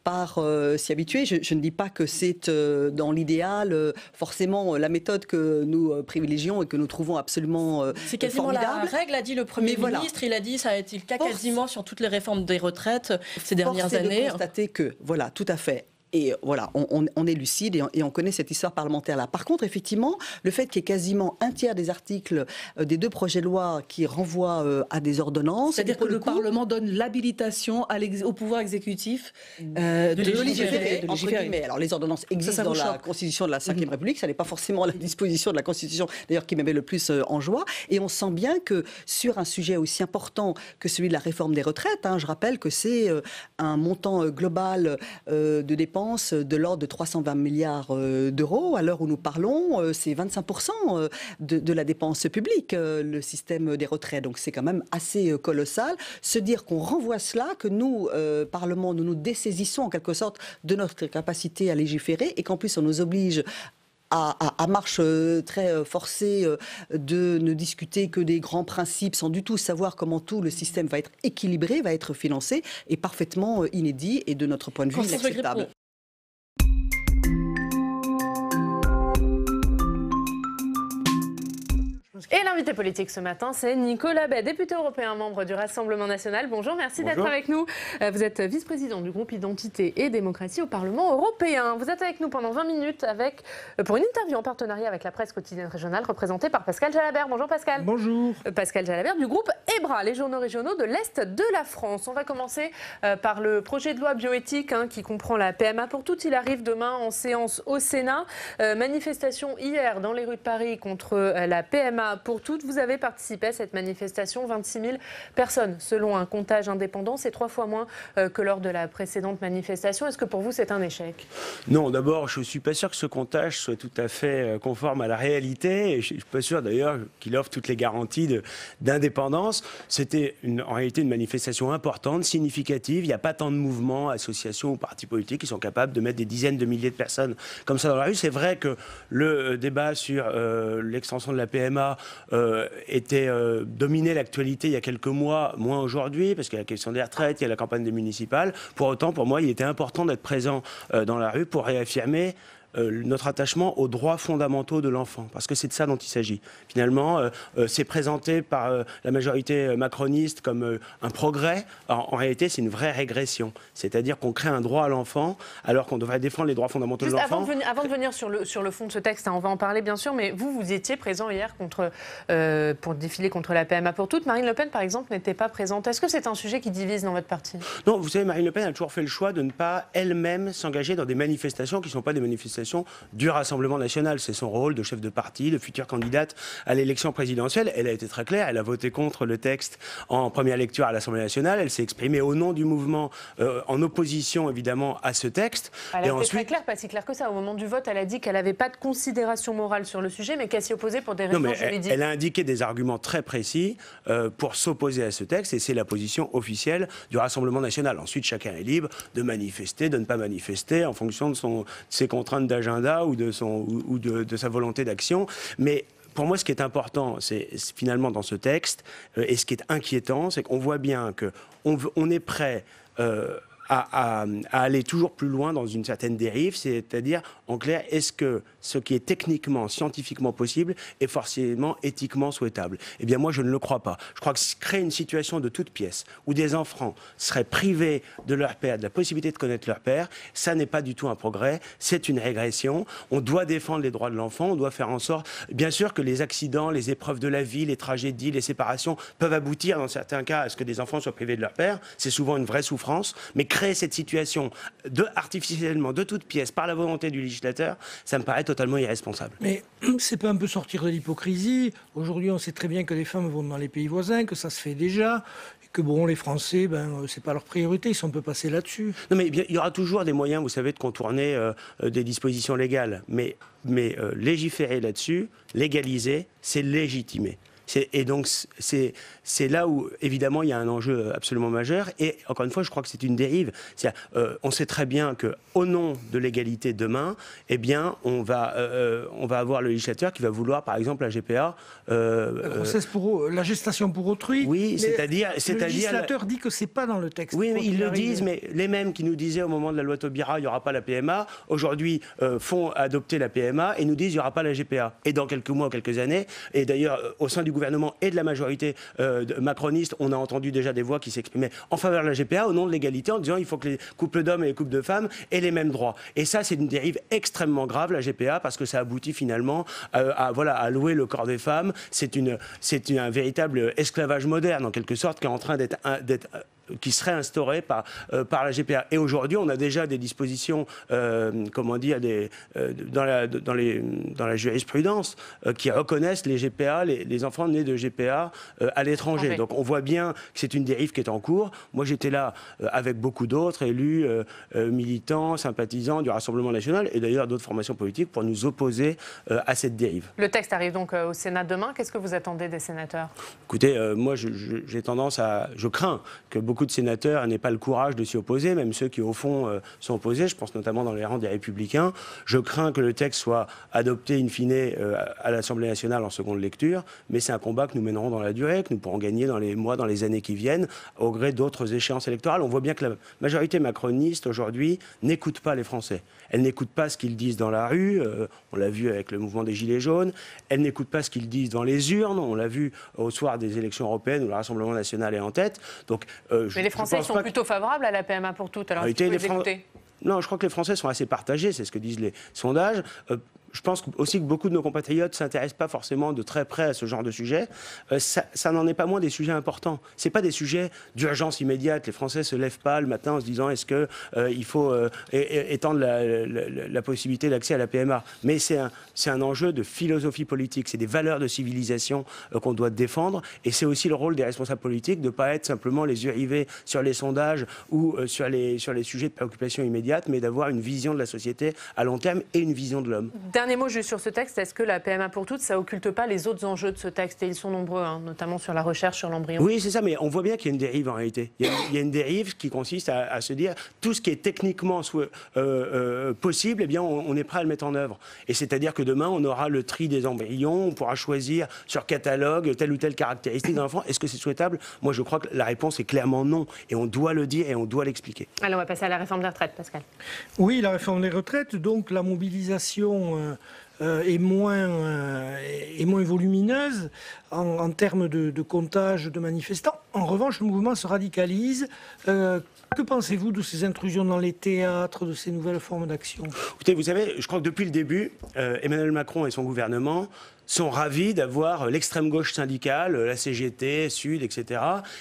par s'y habituer. Je ne dis pas que c'est dans l'idéal forcément la méthode que nous privilégions et que nous trouvons absolument c'est quasiment formidable. la règle, a dit le Premier ministre. Il a dit, ça a été le cas quasiment sur toutes les réformes des retraites ces dernières années. Force est de constater que, voilà, tout à fait. Et voilà, on est lucide et on connaît cette histoire parlementaire-là. Par contre, effectivement, le fait qu'il y ait quasiment un tiers des articles des 2 projets de loi qui renvoient à des ordonnances... C'est-à-dire que le Parlement donne l'habilitation au pouvoir exécutif de légiférer. Entre guillemets. Alors, les ordonnances existent dans la Constitution de la Ve République. Ça n'est pas forcément la disposition de la Constitution, d'ailleurs, qui me met le plus en joie. Et on sent bien que sur un sujet aussi important que celui de la réforme des retraites, je rappelle que c'est un montant global de dépenses de l'ordre de 320 milliards d'euros. À l'heure où nous parlons, c'est 25% de la dépense publique, le système des retraites. Donc c'est quand même assez colossal. Se dire qu'on renvoie cela, que nous, Parlement, nous nous dessaisissons en quelque sorte de notre capacité à légiférer et qu'en plus on nous oblige à marche très forcée de ne discuter que des grands principes sans du tout savoir comment tout le système va être équilibré, va être financé, est parfaitement inédit et de notre point de vue inacceptable. Et l'invité politique ce matin, c'est Nicolas Bay, député européen, membre du Rassemblement national. Bonjour, merci d'être avec nous. Vous êtes vice-président du groupe Identité et Démocratie au Parlement européen. Vous êtes avec nous pendant 20 minutes pour une interview en partenariat avec la presse quotidienne régionale représentée par Pascal Jalabert. Bonjour Pascal. Bonjour. Pascal Jalabert du groupe EBRA, les journaux régionaux de l'Est de la France. On va commencer par le projet de loi bioéthique qui comprend la PMA pour toutes. Il arrive demain en séance au Sénat. Manifestation hier dans les rues de Paris contre la PMA pour toutes. Vous avez participé à cette manifestation, 26 000 personnes. Selon un comptage indépendant, c'est 3 fois moins que lors de la précédente manifestation. Est-ce que pour vous, c'est un échec? Non, d'abord, je ne suis pas sûr que ce comptage soit tout à fait conforme à la réalité. Et je ne suis pas sûr d'ailleurs qu'il offre toutes les garanties d'indépendance. C'était en réalité une manifestation importante, significative. Il n'y a pas tant de mouvements, associations ou partis politiques qui sont capables de mettre des dizaines de milliers de personnes comme ça dans la rue. C'est vrai que le débat sur l'extension de la PMA dominait l'actualité il y a quelques mois, moins aujourd'hui, parce qu'il y a la question des retraites, il y a la campagne des municipales. Pour autant, pour moi, il était important d'être présent dans la rue pour réaffirmer notre attachement aux droits fondamentaux de l'enfant, parce que c'est de ça dont il s'agit. Finalement, c'est présenté par la majorité macroniste comme un progrès. En réalité, c'est une vraie régression. C'est-à-dire qu'on crée un droit à l'enfant, alors qu'on devrait défendre les droits fondamentaux de l'enfant. Avant de venir sur le fond de ce texte, on va en parler bien sûr, mais vous étiez présent hier pour défiler contre la PMA pour toutes. Marine Le Pen, par exemple, n'était pas présente. Est-ce que c'est un sujet qui divise dans votre parti? Non, vous savez, Marine Le Pen a toujours fait le choix de ne pas elle-même s'engager dans des manifestations qui ne sont pas des manifestations du Rassemblement national. C'est son rôle de chef de parti, de future candidate à l'élection présidentielle. Elle a été très claire, elle a voté contre le texte en première lecture à l'Assemblée nationale. Elle s'est exprimée au nom du mouvement en opposition évidemment à ce texte. Elle a été très claire, pas si claire que ça. Au moment du vote, elle a dit qu'elle n'avait pas de considération morale sur le sujet, mais qu'elle s'y opposait pour des raisons juridiques. Elle a indiqué des arguments très précis pour s'opposer à ce texte, et c'est la position officielle du Rassemblement national. Ensuite, chacun est libre de manifester, de ne pas manifester en fonction de ses contraintes d'agenda ou de sa volonté d'action. Mais pour moi, ce qui est important, c'est finalement dans ce texte, et ce qui est inquiétant, c'est qu'on voit bien qu'on est prêt à aller toujours plus loin dans une certaine dérive, c'est-à-dire, en clair, est-ce que ce qui est techniquement, scientifiquement possible est forcément éthiquement souhaitable? Eh bien, moi, je ne le crois pas. Je crois que créer une situation de toute pièce où des enfants seraient privés de leur père, de la possibilité de connaître leur père, ça n'est pas du tout un progrès, c'est une régression. On doit défendre les droits de l'enfant, on doit faire en sorte, bien sûr, que les accidents, les épreuves de la vie, les tragédies, les séparations peuvent aboutir, dans certains cas, à ce que des enfants soient privés de leur père. C'est souvent une vraie souffrance, mais créer cette situation artificiellement, de toute pièce, par la volonté du législateur, ça me paraît totalement irresponsable. Mais c'est pas un peu sortir de l'hypocrisie? Aujourd'hui, on sait très bien que les femmes vont dans les pays voisins, que ça se fait déjà, et que bon, les Français, c'est pas leur priorité, ils sont un peu passés là-dessus. Non, mais il y aura toujours des moyens, vous savez, de contourner des dispositions légales. Mais légiférer là-dessus, légaliser, c'est légitimer. Et donc, c'est là où, évidemment, il y a un enjeu absolument majeur. Et encore une fois, je crois que c'est une dérive. On sait très bien qu'au nom de l'égalité demain, eh bien, on va avoir le législateur qui va vouloir, par exemple, la GPA. La gestation pour autrui. Oui, c'est-à-dire. Le législateur dit que c'est pas dans le texte. Oui, mais ils le disent, mais les mêmes qui nous disaient au moment de la loi Taubira, il n'y aura pas la PMA, aujourd'hui font adopter la PMA et nous disent il n'y aura pas la GPA. Et dans quelques mois, quelques années, et d'ailleurs, au sein du gouvernement et de la majorité macroniste, on a entendu déjà des voix qui s'exprimaient en faveur de la GPA au nom de l'égalité, en disant il faut que les couples d'hommes et les couples de femmes aient les mêmes droits. Et ça, c'est une dérive extrêmement grave, la GPA, parce que ça aboutit finalement à louer le corps des femmes. C'est un véritable esclavage moderne, en quelque sorte, qui est en train qui serait instauré par la GPA. Et aujourd'hui, on a déjà des dispositions, dans la jurisprudence, qui reconnaissent les GPA, les enfants nés de GPA à l'étranger. Okay. Donc on voit bien que c'est une dérive qui est en cours. Moi, j'étais là avec beaucoup d'autres élus, militants, sympathisants du Rassemblement national et d'ailleurs d'autres formations politiques pour nous opposer à cette dérive. Le texte arrive donc au Sénat demain. Qu'est-ce que vous attendez des sénateurs ? Écoutez, moi, j'ai tendance je crains que beaucoup de sénateurs n'aient pas le courage de s'y opposer, même ceux qui, au fond, sont opposés. Je pense notamment dans les rangs des Républicains. Je crains que le texte soit adopté in fine à l'Assemblée nationale en seconde lecture, mais c'est un combat que nous mènerons dans la durée, que nous pourrons gagner dans les mois, dans les années qui viennent, au gré d'autres échéances électorales. On voit bien que la majorité macroniste, aujourd'hui, n'écoute pas les Français. Elle n'écoute pas ce qu'ils disent dans la rue, on l'a vu avec le mouvement des Gilets jaunes. Elle n'écoute pas ce qu'ils disent dans les urnes, on l'a vu au soir des élections européennes où le Rassemblement national est en tête. Donc, mais les Français sont plutôt favorables à la PMA pour toutes, alors est-ce que vous les écoutez ? Non, je crois que les Français sont assez partagés, c'est ce que disent les sondages. Je pense aussi que beaucoup de nos compatriotes ne s'intéressent pas forcément de très près à ce genre de sujet. Ça n'en est pas moins des sujets importants. Ce n'est pas des sujets d'urgence immédiate. Les Français ne se lèvent pas le matin en se disant est-ce qu'il faut étendre la possibilité d'accès à la PMA. Mais c'est un enjeu de philosophie politique. C'est des valeurs de civilisation qu'on doit défendre. Et c'est aussi le rôle des responsables politiques de ne pas être simplement les yeux rivés sur les sondages ou sur les sujets de préoccupation immédiate, mais d'avoir une vision de la société à long terme et une vision de l'homme. Dernier mot juste sur ce texte, est-ce que la PMA pour toutes, ça occulte pas les autres enjeux de ce texte ? Et ils sont nombreux, notamment sur la recherche sur l'embryon. Oui, c'est ça, mais on voit bien qu'il y a une dérive en réalité. Il y a une dérive qui consiste à se dire tout ce qui est techniquement possible, eh bien, on est prêt à le mettre en œuvre. Et c'est-à-dire que demain, on aura le tri des embryons, on pourra choisir sur catalogue telle ou telle caractéristique d'un enfant. Est-ce que c'est souhaitable ? Moi, je crois que la réponse est clairement non. Et on doit le dire et on doit l'expliquer. Alors, on va passer à la réforme des retraites, Pascal. Oui, la réforme des retraites, donc la mobilisation est moins volumineuse en termes de comptage de manifestants. En revanche, le mouvement se radicalise. Que pensez-vous de ces intrusions dans les théâtres, de ces nouvelles formes d'action ? Écoutez, vous savez, je crois que depuis le début, Emmanuel Macron et son gouvernement sont ravis d'avoir l'extrême gauche syndicale, la CGT, Sud, etc.,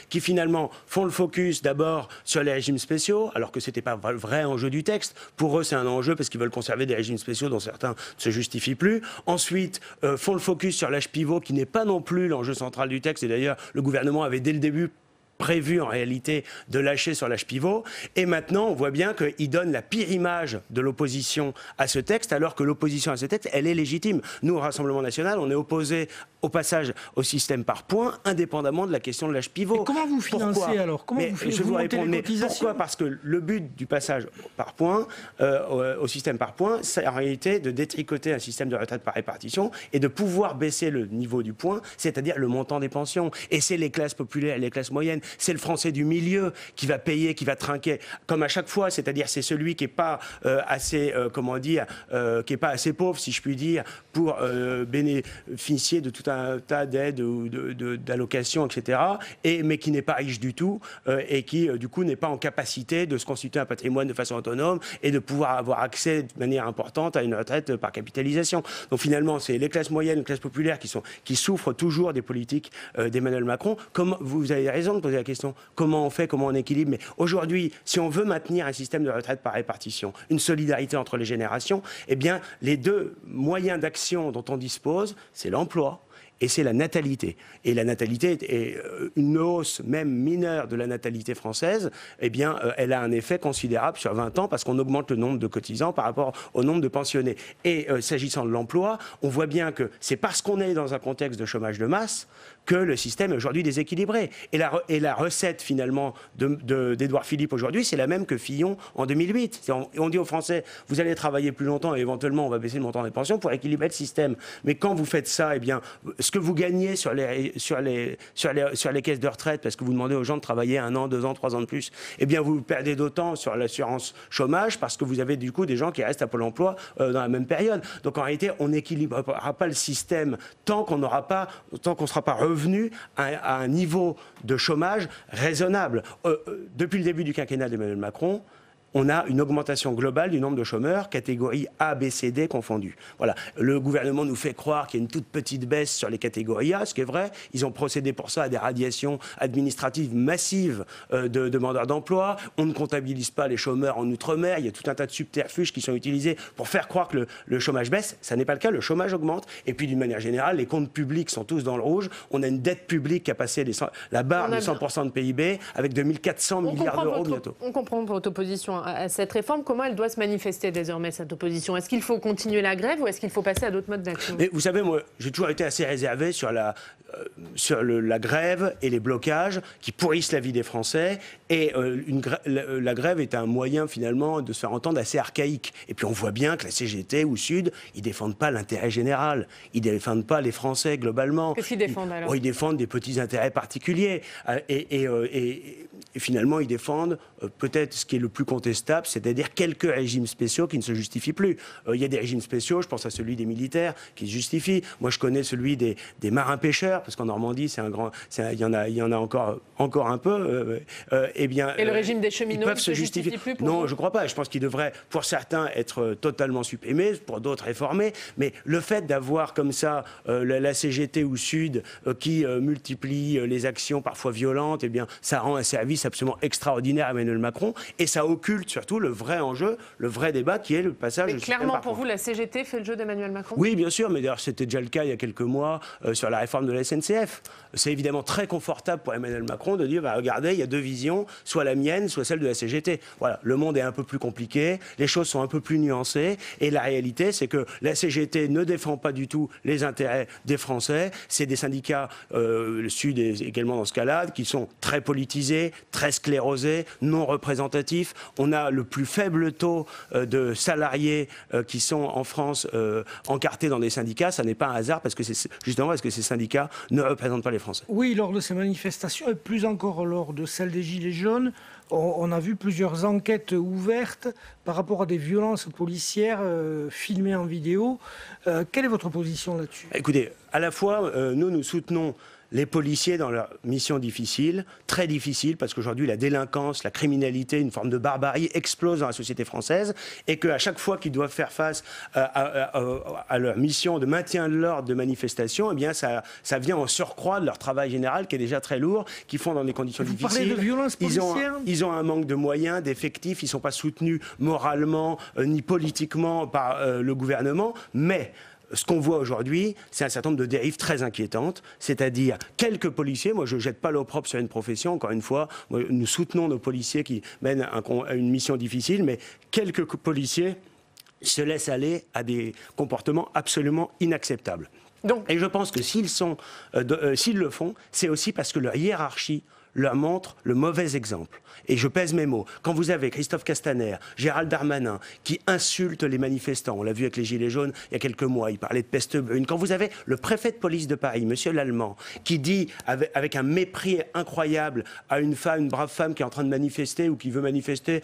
qui finalement font le focus d'abord sur les régimes spéciaux, alors que ce n'était pas le vrai enjeu du texte. Pour eux, c'est un enjeu parce qu'ils veulent conserver des régimes spéciaux dont certains ne se justifient plus. Ensuite, font le focus sur l'âge pivot, qui n'est pas non plus l'enjeu central du texte. Et d'ailleurs, le gouvernement avait dès le début prévu en réalité de lâcher sur l'âge pivot. Et maintenant, on voit bien qu'il donne la pire image de l'opposition à ce texte, alors que l'opposition à ce texte, elle est légitime. Nous, au Rassemblement national, on est opposé au passage au système par points, indépendamment de la question de l'âge pivot. Et comment vous financez alors ? Je vous réponds, mais pourquoi ? Parce que le but du passage par points, au système par points, c'est en réalité de détricoter un système de retraite par répartition et de pouvoir baisser le niveau du point, c'est-à-dire le montant des pensions. Et c'est les classes populaires, les classes moyennes, c'est le Français du milieu qui va payer, qui va trinquer, comme à chaque fois, c'est-à-dire c'est celui qui n'est pas assez, qui est pas assez pauvre, si je puis dire, pour bénéficier de tout un tas d'aides ou d'allocations, etc., mais qui n'est pas riche du tout et qui, du coup, n'est pas en capacité de se constituer un patrimoine de façon autonome et de pouvoir avoir accès de manière importante à une retraite par capitalisation. Donc finalement, c'est les classes moyennes, les classes populaires qui souffrent toujours des politiques d'Emmanuel Macron. Comme vous avez raison de poser la question, comment on fait, comment on équilibre. Mais aujourd'hui, si on veut maintenir un système de retraite par répartition, une solidarité entre les générations, eh bien, les deux moyens d'action dont on dispose, c'est l'emploi et c'est la natalité. Et la natalité est une hausse même mineure de la natalité française, eh bien, elle a un effet considérable sur 20 ans parce qu'on augmente le nombre de cotisants par rapport au nombre de pensionnés. Et s'agissant de l'emploi, on voit bien que c'est parce qu'on est dans un contexte de chômage de masse que le système est aujourd'hui déséquilibré. Et la recette, finalement, d'Édouard Philippe aujourd'hui, c'est la même que Fillon en 2008. On dit aux Français, vous allez travailler plus longtemps et éventuellement, on va baisser le montant des pensions pour équilibrer le système. Mais quand vous faites ça, eh bien, ce que vous gagnez sur les caisses de retraite, parce que vous demandez aux gens de travailler 1 an, 2 ans, 3 ans de plus, eh bien, vous perdez d'autant sur l'assurance chômage parce que vous avez du coup des gens qui restent à Pôle emploi dans la même période. Donc en réalité, on n'équilibrera pas le système tant qu'on ne sera pas revenu à un niveau de chômage raisonnable. Depuis le début du quinquennat d'Emmanuel Macron, on a une augmentation globale du nombre de chômeurs, catégories A, B, C, D confondues. Voilà. Le gouvernement nous fait croire qu'il y a une toute petite baisse sur les catégories A, ce qui est vrai. Ils ont procédé pour ça à des radiations administratives massives de demandeurs d'emploi. On ne comptabilise pas les chômeurs en outre-mer. Il y a tout un tas de subterfuges qui sont utilisés pour faire croire que le chômage baisse. Ça n'est pas le cas. Le chômage augmente. Et puis, d'une manière générale, les comptes publics sont tous dans le rouge. On a une dette publique qui a passé la barre de 100% de PIB avec 2400 milliards d'euros bientôt. On comprend votre opposition à cette réforme. Comment elle doit se manifester désormais, cette opposition? Est-ce qu'il faut continuer la grève ou est-ce qu'il faut passer à d'autres modes d'action? Mais vous savez, moi, j'ai toujours été assez réservé sur la grève et les blocages qui pourrissent la vie des Français. Et la grève est un moyen, finalement, de se faire entendre assez archaïque. Et puis on voit bien que la CGT ou Sud, ils ne défendent pas l'intérêt général. Ils ne défendent pas les Français, globalement. Qu'est-ce qu'ils défendent, alors? Ils défendent des petits intérêts particuliers. Et finalement, ils défendent peut-être ce qui est le plus contestable, c'est-à-dire quelques régimes spéciaux qui ne se justifient plus. Il y a des régimes spéciaux, je pense à celui des militaires, qui se justifient. Moi, je connais celui des marins-pêcheurs, parce qu'en Normandie, il y en a encore un peu. Et le régime des cheminots, peuvent se justifier plus pour Non, vous? je ne crois pas. Je pense qu'il devrait, pour certains, être totalement supprimé, pour d'autres réformé. Mais le fait d'avoir comme ça la CGT ou Sud qui multiplie les actions parfois violentes, eh bien, ça rend un service absolument extraordinaire à Emmanuel Macron. Et ça occulte surtout le vrai enjeu, le vrai débat qui est le passage... Mais clairement, pour vous, la CGT fait le jeu d'Emmanuel Macron? Oui, bien sûr, mais d'ailleurs c'était déjà le cas il y a quelques mois sur la réforme de la SNCF. C'est évidemment très confortable pour Emmanuel Macron de dire, regardez, il y a deux visions, soit la mienne, soit celle de la CGT. Voilà, le monde est un peu plus compliqué, les choses sont un peu plus nuancées, et la réalité, c'est que la CGT ne défend pas du tout les intérêts des Français. C'est des syndicats, le Sud est également dans ce cas-là, qui sont très politisés, très sclérosés, non représentatifs. On a le plus faible taux de salariés qui sont en France encartés dans des syndicats. Ça n'est pas un hasard parce que ces syndicats ne représentent pas les Français. Oui, lors de ces manifestations et plus encore lors de celles des Gilets jaunes, on a vu plusieurs enquêtes ouvertes par rapport à des violences policières filmées en vidéo. Quelle est votre position là-dessus? Écoutez, à la fois, nous soutenons les policiers dans leur mission difficile, très difficile, parce qu'aujourd'hui la délinquance, la criminalité, une forme de barbarie explose dans la société française, et qu'à chaque fois qu'ils doivent faire face à leur mission de maintien de l'ordre de manifestation, eh bien ça vient en surcroît de leur travail général qui est déjà très lourd, qu'ils font dans des conditions difficiles. Vous parlez de violence policière? Ils ont un manque de moyens, d'effectifs, ils ne sont pas soutenus moralement ni politiquement par le gouvernement, mais... Ce qu'on voit aujourd'hui, c'est un certain nombre de dérives très inquiétantes, c'est-à-dire quelques policiers, moi je ne jette pas l'opprobre sur une profession, encore une fois, nous soutenons nos policiers qui mènent une mission difficile, mais quelques policiers se laissent aller à des comportements absolument inacceptables. Et je pense que s'ils le font, c'est aussi parce que leur hiérarchie leur montre le mauvais exemple. Et je pèse mes mots. Quand vous avez Christophe Castaner, Gérald Darmanin, qui insultent les manifestants, on l'a vu avec les Gilets jaunes il y a quelques mois, il parlait de peste brune. Quand vous avez le préfet de police de Paris, Monsieur Lallemand, qui dit avec un mépris incroyable à une brave femme qui est en train de manifester ou qui veut manifester,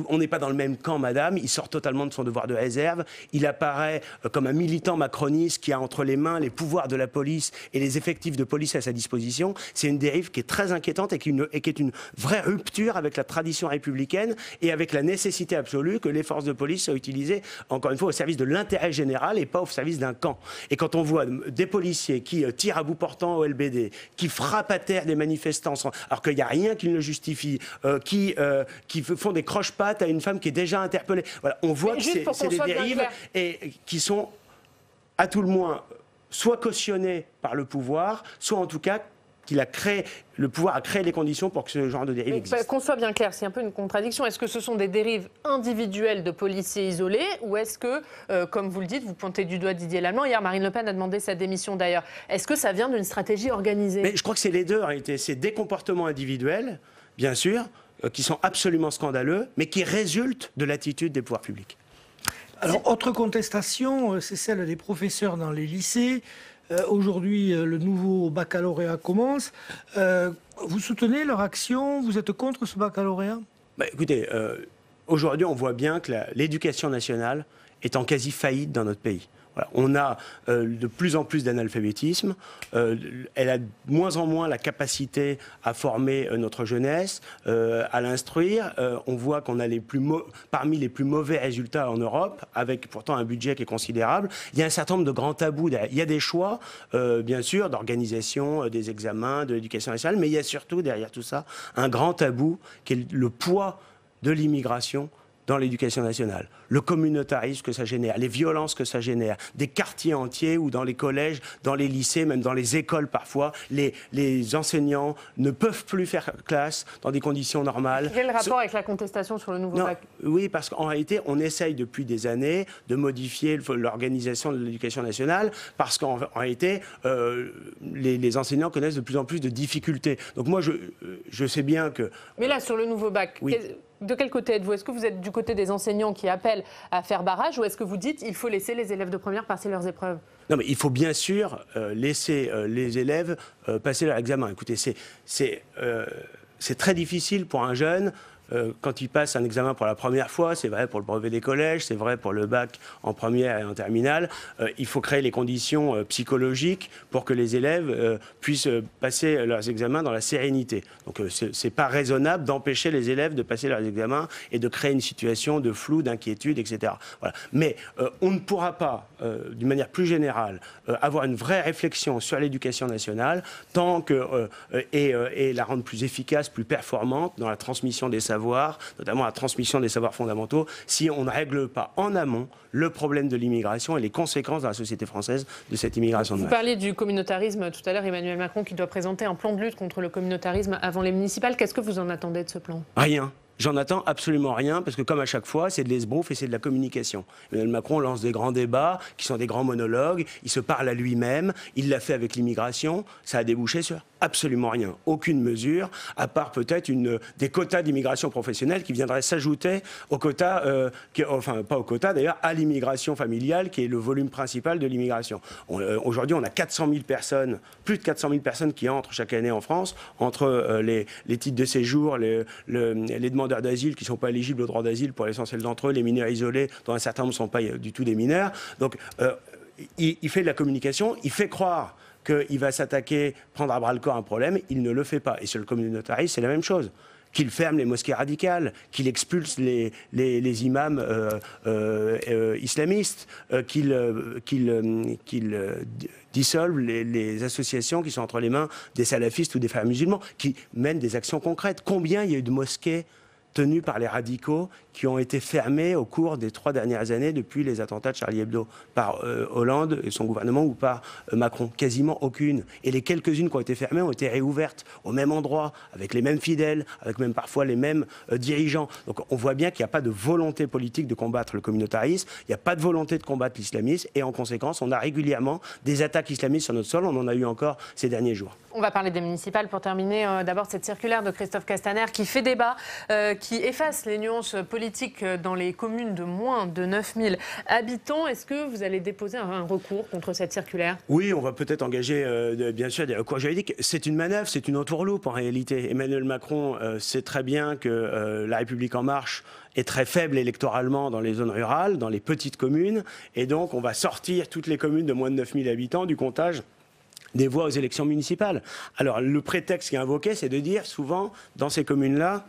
on n'est pas dans le même camp, madame, il sort totalement de son devoir de réserve, il apparaît comme un militant macroniste qui a entre les mains les pouvoirs de la police et les effectifs de police à sa disposition. C'est une dérive qui est très inquiétante et qui est une vraie rupture avec la tradition républicaine et avec la nécessité absolue que les forces de police soient utilisées, encore une fois, au service de l'intérêt général et pas au service d'un camp. Et quand on voit des policiers qui tirent à bout portant au LBD, qui frappent à terre des manifestants, alors qu'il n'y a rien qui ne le justifie, qui font des croche-pattes à une femme qui est déjà interpellée. Voilà, on voit que c'est des dérives et qui sont à tout le moins soit cautionné par le pouvoir, soit en tout cas qu'il a créé, le pouvoir a créé les conditions pour que ce genre de dérive existe. Qu'on soit bien clair, c'est un peu une contradiction. Est-ce que ce sont des dérives individuelles de policiers isolés ou est-ce que, comme vous le dites, vous pointez du doigt Didier Lallemand, hier Marine Le Pen a demandé sa démission d'ailleurs, est-ce que ça vient d'une stratégie organisée? Mais je crois que c'est les deux en réalité. C'est des comportements individuels, bien sûr, qui sont absolument scandaleux, mais qui résultent de l'attitude des pouvoirs publics. Alors, autre contestation, c'est celle des professeurs dans les lycées. Aujourd'hui, le nouveau baccalauréat commence. Vous soutenez leur action? Vous êtes contre ce baccalauréat? Écoutez, aujourd'hui, on voit bien que l'éducation nationale est en quasi faillite dans notre pays. Voilà. On a de plus en plus d'analphabétisme. Elle a de moins en moins la capacité à former notre jeunesse, à l'instruire. On voit qu'on a parmi les plus mauvais résultats en Europe, avec pourtant un budget qui est considérable. Il y a un certain nombre de grands tabous. Il y a des choix, bien sûr, d'organisation des examens, de l'éducation nationale, mais il y a surtout derrière tout ça un grand tabou qui est le poids de l'immigration dans l'éducation nationale, le communautarisme que ça génère, les violences que ça génère, des quartiers entiers où dans les collèges, dans les lycées, même dans les écoles parfois, les enseignants ne peuvent plus faire classe dans des conditions normales. Quel rapport avec la contestation sur le nouveau bac? Oui, parce qu'en réalité, on essaye depuis des années de modifier l'organisation de l'éducation nationale, parce qu'en réalité, les enseignants connaissent de plus en plus de difficultés. Donc moi, je sais bien que... Mais là, sur le nouveau bac... Oui. De quel côté êtes-vous? Est-ce que vous êtes du côté des enseignants qui appellent à faire barrage ou est-ce que vous dites qu'il faut laisser les élèves de première passer leurs épreuves? Non, mais il faut bien sûr laisser les élèves passer leur examen. Écoutez, c'est très difficile pour un jeune. Quand il passe un examen pour la première fois, c'est vrai pour le brevet des collèges, c'est vrai pour le bac en première et en terminale, il faut créer les conditions psychologiques pour que les élèves puissent passer leurs examens dans la sérénité. Donc c'est pas raisonnable d'empêcher les élèves de passer leurs examens et de créer une situation de flou, d'inquiétude, etc. Voilà. Mais on ne pourra pas, d'une manière plus générale, avoir une vraie réflexion sur l'éducation nationale tant que et la rendre plus efficace, plus performante dans la transmission des savoirs, notamment la transmission des savoirs fondamentaux, si on ne règle pas en amont le problème de l'immigration et les conséquences dans la société française de cette immigration de masse. Vous parliez du communautarisme tout à l'heure, Emmanuel Macron qui doit présenter un plan de lutte contre le communautarisme avant les municipales. Qu'est-ce que vous en attendez de ce plan? Rien. J'en attends absolument rien, parce que comme à chaque fois, c'est de l'esbrouf et c'est de la communication. Emmanuel Macron lance des grands débats, qui sont des grands monologues, il se parle à lui-même, il l'a fait avec l'immigration, ça a débouché sur absolument rien. Aucune mesure, à part peut-être des quotas d'immigration professionnelle qui viendraient s'ajouter aux quotas, enfin pas aux quotas d'ailleurs, à l'immigration familiale, qui est le volume principal de l'immigration. Aujourd'hui, on a 400 000 personnes, plus de 400 000 personnes qui entrent chaque année en France, entre les titres de séjour, les demandes d'asile qui ne sont pas éligibles au droit d'asile pour l'essentiel d'entre eux, les mineurs isolés, dont un certain nombre ne sont pas du tout des mineurs. Donc, il fait de la communication, il fait croire qu'il va s'attaquer, prendre à bras-le-corps un problème, il ne le fait pas. Et sur le communautarisme, c'est la même chose. Qu'il ferme les mosquées radicales, qu'il expulse les imams islamistes, qu'il dissolve les associations qui sont entre les mains des salafistes ou des frères musulmans, qui mènent des actions concrètes. Combien il y a eu de mosquées tenues par les radicaux qui ont été fermées au cours des 3 dernières années depuis les attentats de Charlie Hebdo par Hollande et son gouvernement ou par Macron? Quasiment aucune. Et les quelques-unes qui ont été fermées ont été réouvertes au même endroit, avec les mêmes fidèles, avec même parfois les mêmes dirigeants. Donc on voit bien qu'il n'y a pas de volonté politique de combattre le communautarisme, il n'y a pas de volonté de combattre l'islamisme et en conséquence on a régulièrement des attaques islamistes sur notre sol, on en a eu encore ces derniers jours. On va parler des municipales pour terminer. D'abord cette circulaire de Christophe Castaner qui fait débat, qui efface les nuances politiques dans les communes de moins de 9000 habitants. Est-ce que vous allez déposer un recours contre cette circulaire? Oui, on va peut-être engager, bien sûr, des recours juridiques. C'est une manœuvre, c'est une entourloupe en réalité. Emmanuel Macron sait très bien que La République En Marche est très faible électoralement dans les zones rurales, dans les petites communes. Et donc, on va sortir toutes les communes de moins de 9000 habitants du comptage des voix aux élections municipales. Alors, le prétexte qui est invoqué, c'est de dire souvent, dans ces communes-là,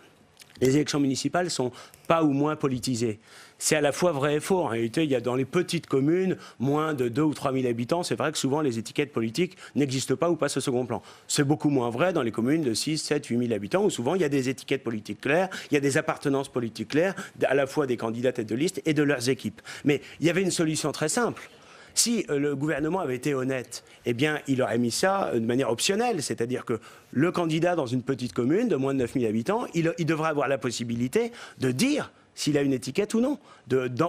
les élections municipales sont pas ou moins politisées. C'est à la fois vrai et faux. En réalité, il y a dans les petites communes, moins de 2 ou 3 000 habitants, c'est vrai que souvent les étiquettes politiques n'existent pas ou passent au second plan. C'est beaucoup moins vrai dans les communes de 6, 7, 8 000 habitants, où souvent il y a des étiquettes politiques claires, il y a des appartenances politiques claires, à la fois des candidats tête de liste et de leurs équipes. Mais il y avait une solution très simple. Si le gouvernement avait été honnête, eh bien, il aurait mis ça de manière optionnelle, c'est-à-dire que le candidat dans une petite commune de moins de 9000 habitants, il devrait avoir la possibilité de dire s'il a une étiquette ou non.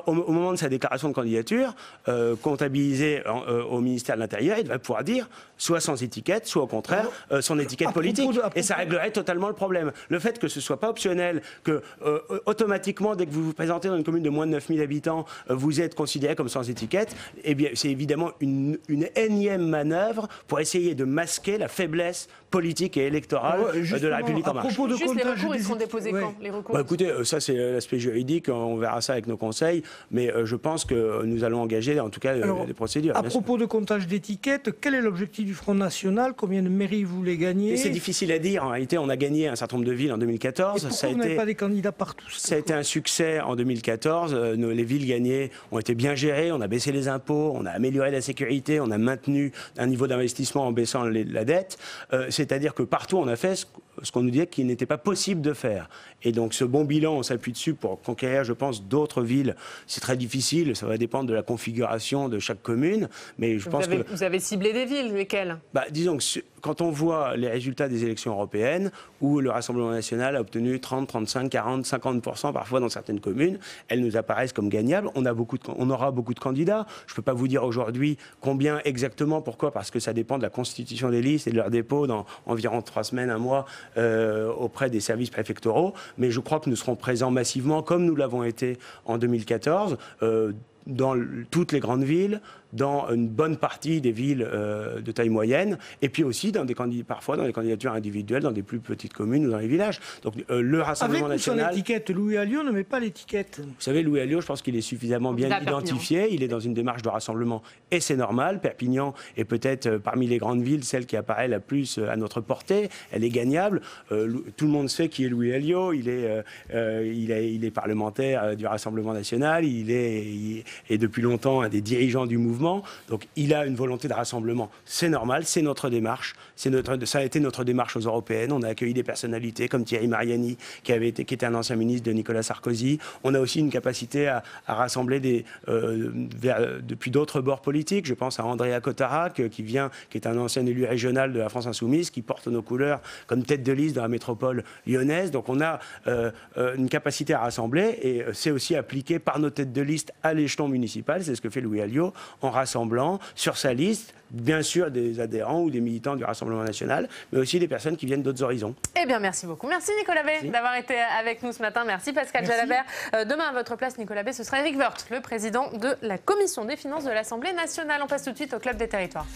Au moment de sa déclaration de candidature, comptabilisée au ministère de l'Intérieur, il devrait pouvoir dire soit sans étiquette, soit au contraire son étiquette politique. Et ça réglerait totalement le problème. Le fait que ce ne soit pas optionnel, que automatiquement, dès que vous vous présentez dans une commune de moins de 9000 habitants, vous êtes considéré comme sans étiquette, eh bien, c'est évidemment une énième manœuvre pour essayer de masquer la faiblesse politique et électorale de la République en marche. Juste les recours, ils seront déposés quand les recours écoutez, ça c'est l'aspect juridique, on verra ça avec nos conseils, mais je pense que nous allons engager en tout cas des procédures. À propos de comptage d'étiquettes, quel est l'objectif du Front National? Combien de mairies vous voulez gagner? C'est difficile à dire. En réalité, on a gagné un certain nombre de villes en 2014. Et pourquoi vous n'avez pas des candidats partout? Ça a été un succès en 2014. Les villes gagnées ont été bien gérées. On a baissé les impôts, on a amélioré la sécurité, on a maintenu un niveau d'investissement en baissant la dette. C'est-à-dire que partout, on a fait ce qu'on nous disait qu'il n'était pas possible de faire. Et donc ce bon bilan, on s'appuie dessus pour conquérir, je pense, d'autres villes. C'est très difficile, ça va dépendre de la configuration de chaque commune. Mais je pense que vous avez ciblé des villes, lesquelles? Disons que quand on voit les résultats des élections européennes, où le Rassemblement national a obtenu 30, 35, 40, 50% parfois dans certaines communes, elles nous apparaissent comme gagnables. On aura beaucoup de candidats. Je ne peux pas vous dire aujourd'hui combien exactement. Pourquoi? Parce que ça dépend de la constitution des listes et de leur dépôt dans environ 3 semaines, 1 mois auprès des services préfectoraux. Mais je crois que nous serons présents massivement, comme nous l'avons été en 2014, dans toutes les grandes villes, dans une bonne partie des villes de taille moyenne, et puis aussi parfois dans les candidatures individuelles, dans des plus petites communes ou dans les villages. Donc le Rassemblement national... Avec ou sans l'étiquette, Louis Alliot ne met pas l'étiquette. Vous savez, Louis Alliot, je pense qu'il est suffisamment bien identifié. Il est dans une démarche de rassemblement, et c'est normal. Perpignan est peut-être parmi les grandes villes celle qui apparaît la plus à notre portée. Elle est gagnable. Tout le monde sait qui est Louis Alliot. Il est parlementaire du Rassemblement national. Il est depuis longtemps un des dirigeants du mouvement. Donc il a une volonté de rassemblement. C'est normal, c'est notre démarche. Ça a été notre démarche aux européennes. On a accueilli des personnalités comme Thierry Mariani, qui était un ancien ministre de Nicolas Sarkozy. On a aussi une capacité à rassembler depuis d'autres bords politiques. Je pense à Andrea Cotarac, qui est un ancien élu régional de la France Insoumise, qui porte nos couleurs comme tête de liste dans la métropole lyonnaise. Donc on a une capacité à rassembler, et c'est aussi appliqué par nos têtes de liste à l'échelon municipal. C'est ce que fait Louis Alliot, en rassemblant sur sa liste, bien sûr, des adhérents ou des militants du Rassemblement national, mais aussi des personnes qui viennent d'autres horizons. Eh bien, merci beaucoup. Merci Nicolas Bay d'avoir été avec nous ce matin. Merci Pascal Jalabert. Demain, à votre place, Nicolas Bay, ce sera Éric Woerth, le président de la Commission des finances de l'Assemblée nationale. On passe tout de suite au Club des territoires.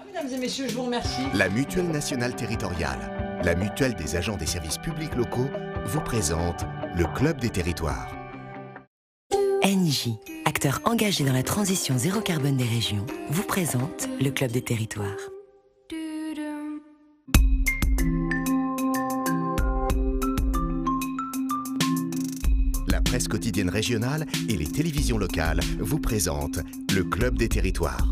Mesdames et messieurs, je vous remercie. La Mutuelle nationale territoriale, la mutuelle des agents des services publics locaux, vous présente le Club des territoires. ENGIE, acteur engagé dans la transition zéro carbone des régions, vous présente le Club des territoires. La presse quotidienne régionale et les télévisions locales vous présentent le Club des territoires.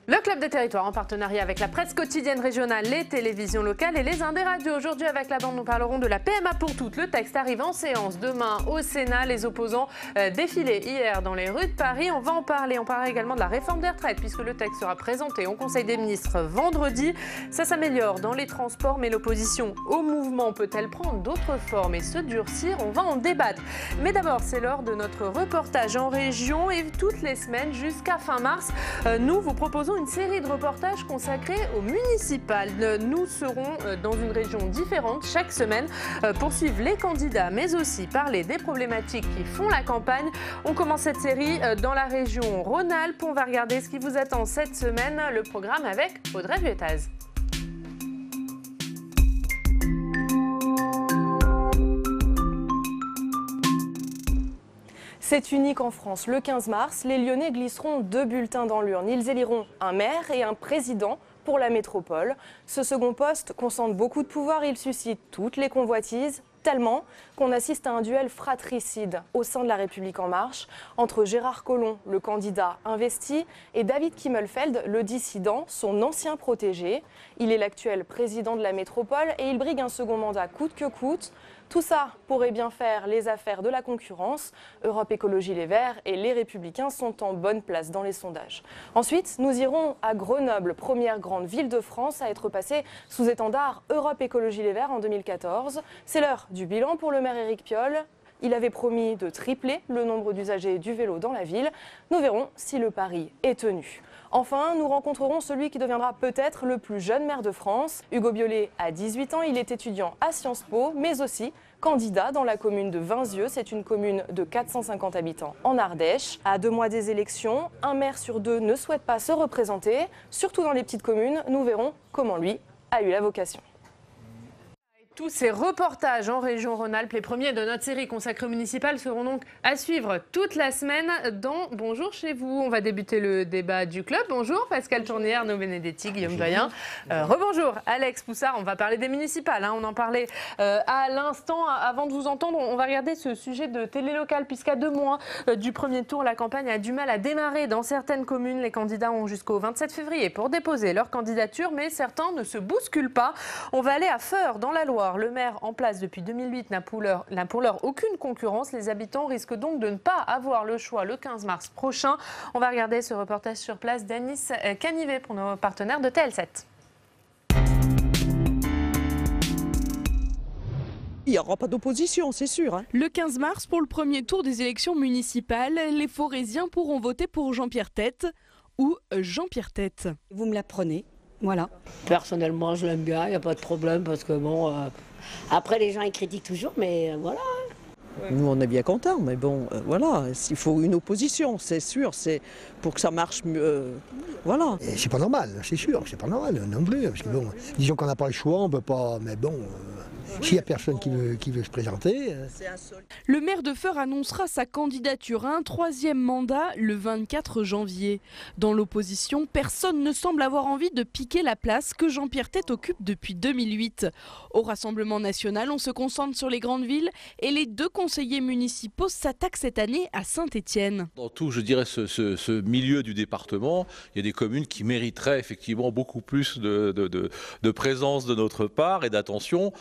Le Club des territoires en partenariat avec la presse quotidienne régionale, les télévisions locales et les Indés radios. Aujourd'hui, avec la bande, nous parlerons de la PMA pour toutes. Le texte arrive en séance demain au Sénat. Les opposants défilaient hier dans les rues de Paris. On va en parler. On parlera également de la réforme des retraites puisque le texte sera présenté au Conseil des ministres vendredi. Ça s'améliore dans les transports, mais l'opposition au mouvement peut-elle prendre d'autres formes et se durcir? On va en débattre. Mais d'abord, c'est l'heure de notre reportage en région et toutes les semaines jusqu'à fin mars, nous vous proposons une série de reportages consacrés aux municipales. Nous serons dans une région différente chaque semaine pour suivre les candidats, mais aussi parler des problématiques qui font la campagne. On commence cette série dans la région Rhône-Alpes. On va regarder ce qui vous attend cette semaine, le programme avec Audrey Vuettaz. C'est unique en France. Le 15 mars, les Lyonnais glisseront 2 bulletins dans l'urne. Ils éliront un maire et un président pour la métropole. Ce second poste concentre beaucoup de pouvoir. Il suscite toutes les convoitises, tellement qu'on assiste à un duel fratricide au sein de La République En Marche entre Gérard Collomb, le candidat investi, et David Kimmelfeld, le dissident, son ancien protégé. Il est l'actuel président de la métropole et il brigue un second mandat coûte que coûte. Tout ça pourrait bien faire les affaires de la concurrence. Europe Écologie Les Verts et les Républicains sont en bonne place dans les sondages. Ensuite, nous irons à Grenoble, première grande ville de France à être passée sous étendard Europe Écologie Les Verts en 2014. C'est l'heure du bilan pour le maire Éric Piolle. Il avait promis de tripler le nombre d'usagers du vélo dans la ville. Nous verrons si le pari est tenu. Enfin, nous rencontrerons celui qui deviendra peut-être le plus jeune maire de France. Hugo Biolay a 18 ans, il est étudiant à Sciences Po, mais aussi candidat dans la commune de Vinzieux. C'est une commune de 450 habitants en Ardèche. À 2 mois des élections, un maire sur 2 ne souhaite pas se représenter. Surtout dans les petites communes, nous verrons comment lui a eu la vocation. Tous ces reportages en région Rhône-Alpes, les premiers de notre série consacrée au municipal, seront donc à suivre toute la semaine dans Bonjour chez vous. On va débuter le débat du club. Bonjour Pascal Tournier, Arnaud Benedetti, Guillaume Doyen. Rebonjour Alex Poussard, on va parler des municipales. On en parlait à l'instant. Avant de vous entendre, on va regarder ce sujet de télé locale, puisqu'à 2 mois du premier tour, la campagne a du mal à démarrer dans certaines communes. Les candidats ont jusqu'au 27 février pour déposer leur candidature, mais certains ne se bousculent pas. On va aller à Feurs, dans la Loire. Le maire en place depuis 2008 n'a pour l'heure aucune concurrence. Les habitants risquent donc de ne pas avoir le choix le 15 mars prochain. On va regarder ce reportage sur place d'Anis Canivet pour nos partenaires de TL7. Il n'y aura pas d'opposition, c'est sûr. Le 15 mars, pour le premier tour des élections municipales, les Forésiens pourront voter pour Jean-Pierre Tête ou Jean-Pierre Tête. Vous me l'apprenez. Voilà. Personnellement, je l'aime bien, il n'y a pas de problème parce que bon, après les gens ils critiquent toujours, mais voilà. Nous, on est bien contents, mais bon, voilà, il faut une opposition, c'est sûr, c'est pour que ça marche mieux, voilà. C'est pas normal, c'est sûr, c'est pas normal non plus, parce que bon, disons qu'on n'a pas le choix, on peut pas, mais bon, s'il n'y a personne qui veut se présenter... Le maire de Feurs annoncera sa candidature à un 3e mandat le 24 janvier. Dans l'opposition, personne ne semble avoir envie de piquer la place que Jean-Pierre Tête occupe depuis 2008. Au Rassemblement national, on se concentre sur les grandes villes et les 2 conseillers municipaux s'attaquent cette année à Saint-Étienne. Dans tout, je dirais, ce milieu du département, il y a des communes qui mériteraient effectivement beaucoup plus de présence de notre part et d'attention.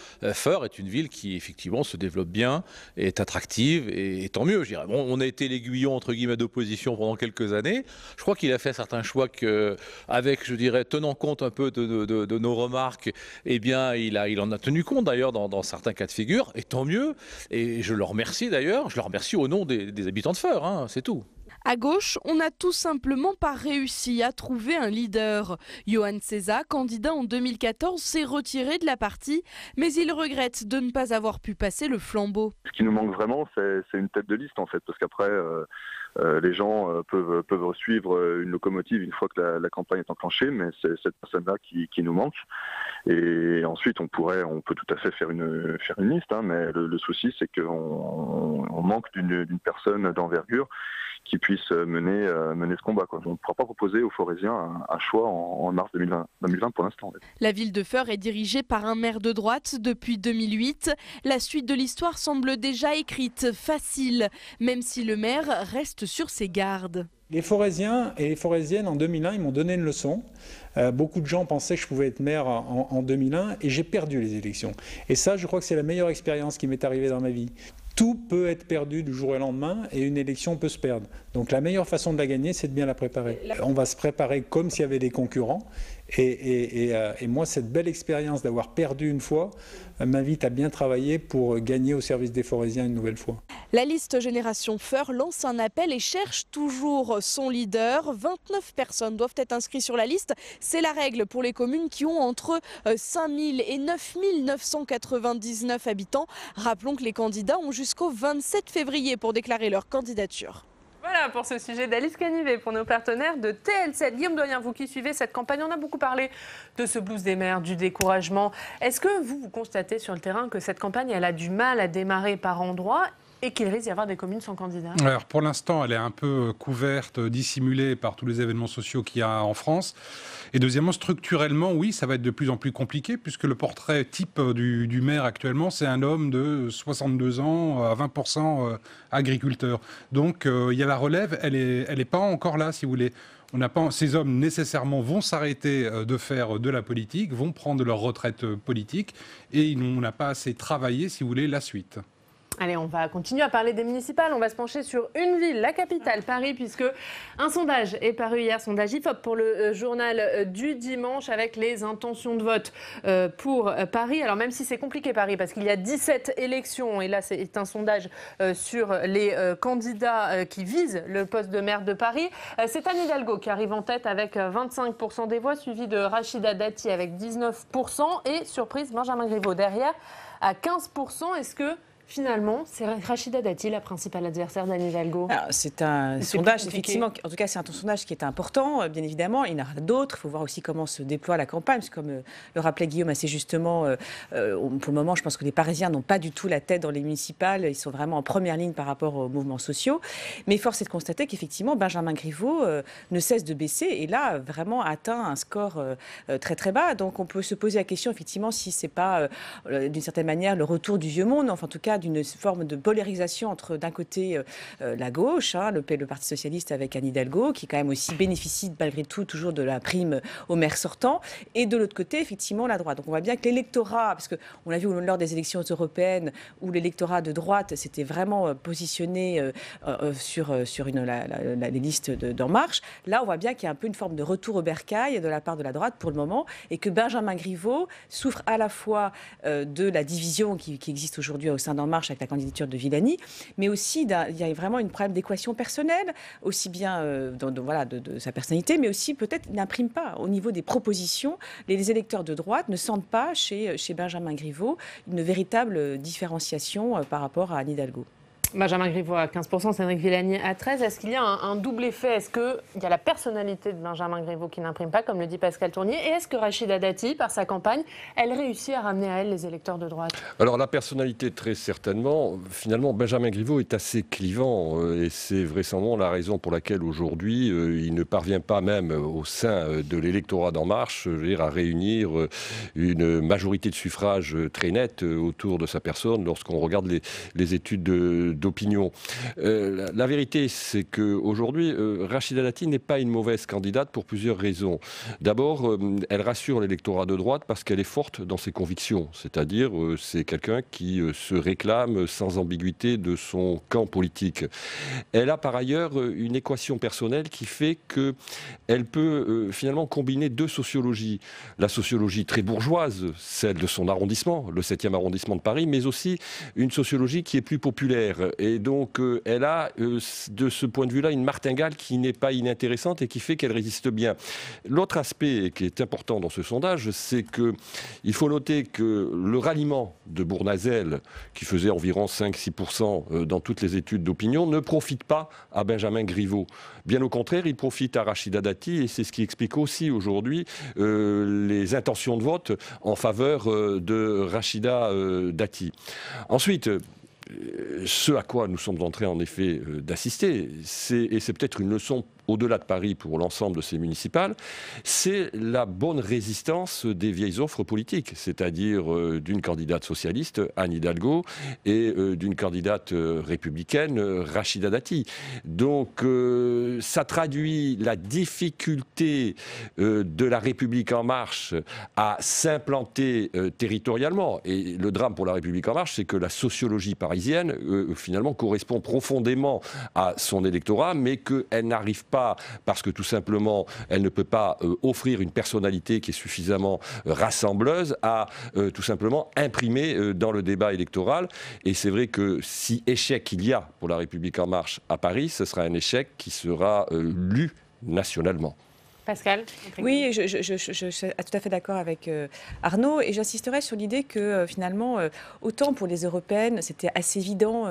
Feurs est une ville qui effectivement se développe bien, est attractive et tant mieux. Je dirais. Bon, on a été l'aiguillon entre guillemets d'opposition pendant quelques années. Je crois qu'il a fait certains choix avec, je dirais, tenant compte un peu de nos remarques, eh bien, il en a tenu compte d'ailleurs dans certains cas de figure, et tant mieux. Et je le remercie d'ailleurs. Je le remercie au nom des habitants de Feurs, hein, c'est tout. À gauche, on n'a tout simplement pas réussi à trouver un leader. Johan César, candidat en 2014, s'est retiré de la partie, mais il regrette de ne pas avoir pu passer le flambeau. Ce qui nous manque vraiment, c'est une tête de liste en fait, parce qu'après... les gens peuvent suivre une locomotive une fois que la campagne est enclenchée, mais c'est cette personne-là qui nous manque. Et ensuite, on peut tout à fait faire une liste, hein, mais le souci, c'est qu'on manque d'une personne d'envergure qui puisse mener ce combat, quoi. On ne pourra pas proposer aux Forésiens un choix en mars 2020 pour l'instant. La ville de Feurs est dirigée par un maire de droite depuis 2008. La suite de l'histoire semble déjà écrite, facile, même si le maire reste sur ses gardes. Les Forésiens et les Forésiennes en 2001, ils m'ont donné une leçon. Beaucoup de gens pensaient que je pouvais être maire en 2001 et j'ai perdu les élections. Et ça, je crois que c'est la meilleure expérience qui m'est arrivée dans ma vie. Tout peut être perdu du jour au lendemain et une élection peut se perdre. Donc la meilleure façon de la gagner, c'est de bien la préparer. On va se préparer comme s'il y avait des concurrents. Et moi, cette belle expérience d'avoir perdu une fois m'invite à bien travailler pour gagner au service des Forésiens une nouvelle fois. La liste Génération Feurs lance un appel et cherche toujours son leader. 29 personnes doivent être inscrites sur la liste. C'est la règle pour les communes qui ont entre 5 000 et 9 999 habitants. Rappelons que les candidats ont jusqu'au 27 février pour déclarer leur candidature. Voilà pour ce sujet d'Alice Canivet, pour nos partenaires de TL7. Guillaume Doyen, vous qui suivez cette campagne, on a beaucoup parlé de ce blues des maires, du découragement. Est-ce que vous constatez sur le terrain que cette campagne, elle a du mal à démarrer par endroits et qu'il risque d'y avoir des communes sans candidat? Alors pour l'instant, elle est un peu couverte, dissimulée par tous les événements sociaux qu'il y a en France. Et deuxièmement, structurellement, oui, ça va être de plus en plus compliqué, puisque le portrait type du maire actuellement, c'est un homme de 62 ans, à 20% agriculteur. Donc il y a la relève, elle est pas encore là, si vous voulez. On n'a pas, ces hommes nécessairement vont s'arrêter de faire de la politique, vont prendre leur retraite politique, et on n'a pas assez travaillé, si vous voulez, la suite. Allez, on va continuer à parler des municipales. On va se pencher sur une ville, la capitale, Paris, puisque un sondage est paru hier, sondage IFOP pour le journal du dimanche, avec les intentions de vote pour Paris. Alors même si c'est compliqué Paris, parce qu'il y a 17 élections, et là c'est un sondage sur les candidats qui visent le poste de maire de Paris, c'est Anne Hidalgo qui arrive en tête avec 25% des voix, suivi de Rachida Dati avec 19%, et surprise, Benjamin Griveaux derrière à 15%. Est-ce que finalement, c'est Rachida Dati, la principale adversaire d'Anne Hidalgo? C'est un sondage, effectivement, en tout cas c'est un sondage qui est important, bien évidemment. Il y en aura d'autres, il faut voir aussi comment se déploie la campagne, parce que comme le rappelait Guillaume assez justement, pour le moment, je pense que les Parisiens n'ont pas du tout la tête dans les municipales, ils sont vraiment en première ligne par rapport aux mouvements sociaux. Mais force est de constater qu'effectivement, Benjamin Griveaux ne cesse de baisser, et là, vraiment atteint un score très très bas. Donc on peut se poser la question, effectivement, si c'est pas, d'une certaine manière, le retour du vieux monde, enfin en tout cas, d'une forme de polarisation entre d'un côté la gauche, le Parti socialiste avec Anne Hidalgo, qui quand même aussi bénéficie malgré tout toujours de la prime au maire sortant, et de l'autre côté effectivement la droite. Donc on voit bien que l'électorat, parce qu'on l'a vu lors des élections européennes où l'électorat de droite s'était vraiment positionné sur les listes d'En Marche, là on voit bien qu'il y a un peu une forme de retour au bercail de la part de la droite pour le moment, et que Benjamin Griveaux souffre à la fois de la division qui existe aujourd'hui au sein d'En Marche avec la candidature de Villani, mais aussi il y a vraiment une problème d'équation personnelle, aussi bien de sa personnalité, mais aussi peut-être il n'imprime pas au niveau des propositions. Les électeurs de droite ne sentent pas chez Benjamin Griveaux une véritable différenciation par rapport à Anne Hidalgo. Benjamin Griveaux à 15%, Cédric Villani à 13%. Est-ce qu'il y a un double effet? Est-ce qu'il y a la personnalité de Benjamin Griveaux qui n'imprime pas, comme le dit Pascal Tournier? Et est-ce que Rachida Dati, par sa campagne, elle réussit à ramener à elle les électeurs de droite? Alors la personnalité, très certainement. Finalement, Benjamin Griveaux est assez clivant et c'est vraisemblablement la raison pour laquelle aujourd'hui, il ne parvient pas même au sein de l'électorat d'En Marche à réunir une majorité de suffrages très nette autour de sa personne lorsqu'on regarde les études d'opinion. La vérité, c'est qu'aujourd'hui, Rachida Dati n'est pas une mauvaise candidate pour plusieurs raisons. D'abord, elle rassure l'électorat de droite parce qu'elle est forte dans ses convictions. C'est-à-dire, c'est quelqu'un qui se réclame sans ambiguïté de son camp politique. Elle a par ailleurs une équation personnelle qui fait qu'elle peut finalement combiner deux sociologies. La sociologie très bourgeoise, celle de son arrondissement, le 7e arrondissement de Paris, mais aussi une sociologie qui est plus populaire. Et donc, elle a, de ce point de vue-là, une martingale qui n'est pas inintéressante et qui fait qu'elle résiste bien. L'autre aspect qui est important dans ce sondage, c'est qu'il faut noter que le ralliement de Bournazel, qui faisait environ 5-6% dans toutes les études d'opinion, ne profite pas à Benjamin Griveaux. Bien au contraire, il profite à Rachida Dati, et c'est ce qui explique aussi aujourd'hui les intentions de vote en faveur de Rachida Dati. Ensuite, ce à quoi nous sommes en train en effet d'assister, et c'est peut-être une leçon au-delà de Paris pour l'ensemble de ces municipales, c'est la bonne résistance des vieilles offres politiques, c'est-à-dire d'une candidate socialiste, Anne Hidalgo, et d'une candidate républicaine, Rachida Dati. Donc ça traduit la difficulté de la République En Marche à s'implanter territorialement. Et le drame pour la République En Marche, c'est que la sociologie parisienne, finalement, correspond profondément à son électorat, mais qu'elle n'arrive pas, parce que tout simplement elle ne peut pas offrir une personnalité qui est suffisamment rassembleuse, à tout simplement imprimer dans le débat électoral. Et c'est vrai que si échec il y a pour la République En Marche à Paris, ce sera un échec qui sera lu nationalement. Pascal? Oui, je suis tout à fait d'accord avec Arnaud et j'insisterai sur l'idée que finalement, autant pour les européennes, c'était assez évident,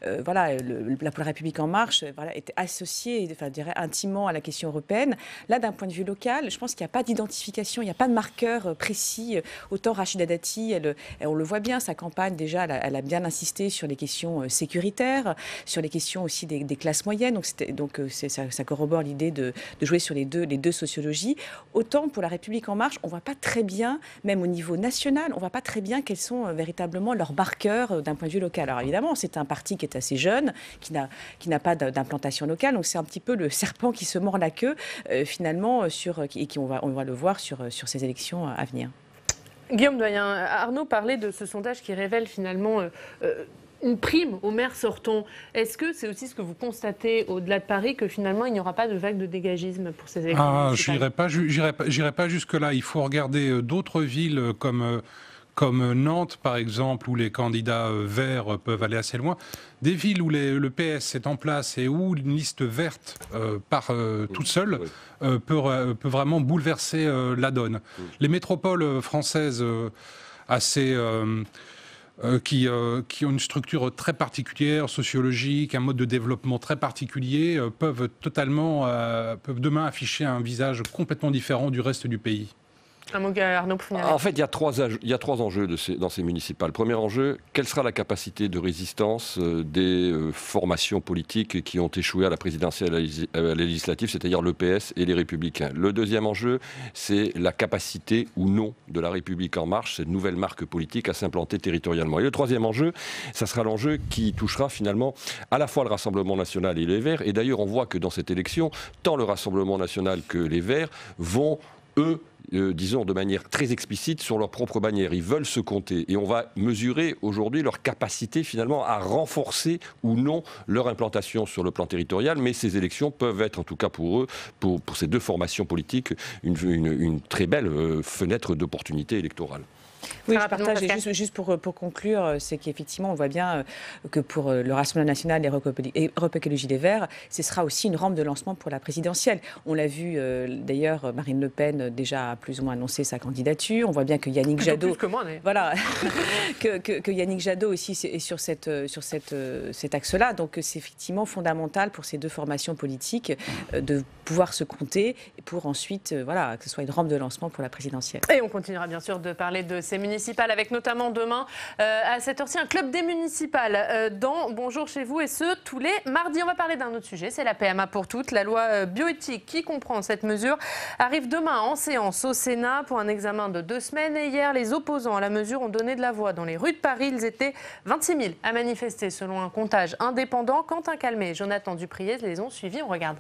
la République en marche était associée, je dirais, intimement à la question européenne. Là, d'un point de vue local, je pense qu'il n'y a pas d'identification, il n'y a pas de marqueur précis. Autant Rachida Dati, on le voit bien, sa campagne déjà, elle a bien insisté sur les questions sécuritaires, sur les questions aussi des classes moyennes. Donc ça corrobore l'idée de jouer sur les deux sociologie. Autant pour la République en marche, on ne voit pas très bien, même au niveau national, on ne voit pas très bien quels sont véritablement leurs marqueurs d'un point de vue local. Alors évidemment, c'est un parti qui est assez jeune, qui n'a pas d'implantation locale, donc c'est un petit peu le serpent qui se mord la queue, finalement, on va le voir sur ces élections à venir. Guillaume Doyen, Arnaud parlait de ce sondage qui révèle finalement une prime aux maires sortants. Est-ce que c'est aussi ce que vous constatez au-delà de Paris, que finalement il n'y aura pas de vague de dégagisme pour ces élections municipales ? J'irai pas jusque-là. Il faut regarder d'autres villes comme Nantes, par exemple, où les candidats verts peuvent aller assez loin. Des villes où le PS est en place et où une liste verte part toute seule peut vraiment bouleverser la donne. Les métropoles françaises assez... qui ont une structure très particulière, sociologique, un mode de développement très particulier, peuvent demain afficher un visage complètement différent du reste du pays. Un mot, Arnaud, pour finir. En fait, il y a trois enjeux dans ces municipales. Premier enjeu, quelle sera la capacité de résistance des formations politiques qui ont échoué à la présidentielle et à la législative, c'est-à-dire le PS et les Républicains. Le deuxième enjeu, c'est la capacité ou non de la République en marche, cette nouvelle marque politique, à s'implanter territorialement. Et le troisième enjeu, ça sera l'enjeu qui touchera finalement à la fois le Rassemblement national et les Verts. Et d'ailleurs, on voit que dans cette élection, tant le Rassemblement national que les Verts vont, eux, disons de manière très explicite sur leur propre bannière. Ils veulent se compter et on va mesurer aujourd'hui leur capacité finalement à renforcer ou non leur implantation sur le plan territorial, mais ces élections peuvent être en tout cas pour eux, pour ces deux formations politiques, une très belle fenêtre d'opportunité électorale. Oui, je partage. Et juste pour conclure, c'est qu'effectivement, on voit bien que pour le Rassemblement national et Europe Écologie Les Verts, ce sera aussi une rampe de lancement pour la présidentielle. On l'a vu d'ailleurs, Marine Le Pen déjà a plus ou moins annoncé sa candidature. On voit bien que Yannick Jadot, plus que moi, mais... voilà, que Yannick Jadot aussi est sur cet axe-là. Donc c'est effectivement fondamental pour ces deux formations politiques de pouvoir se compter pour ensuite, que ce soit une rampe de lancement pour la présidentielle. Et on continuera bien sûr de parler de ces municipales avec notamment demain à cette heure-ci un club des municipales dans Bonjour chez vous, et ce tous les mardis. On va parler d'un autre sujet, c'est la PMA pour toutes. La loi bioéthique qui comprend cette mesure arrive demain en séance au Sénat pour un examen de 2 semaines. Et hier, les opposants à la mesure ont donné de la voix dans les rues de Paris. Ils étaient 26 000 à manifester selon un comptage indépendant. Quentin Calmet et Jonathan Dupriez les ont suivis. On regarde.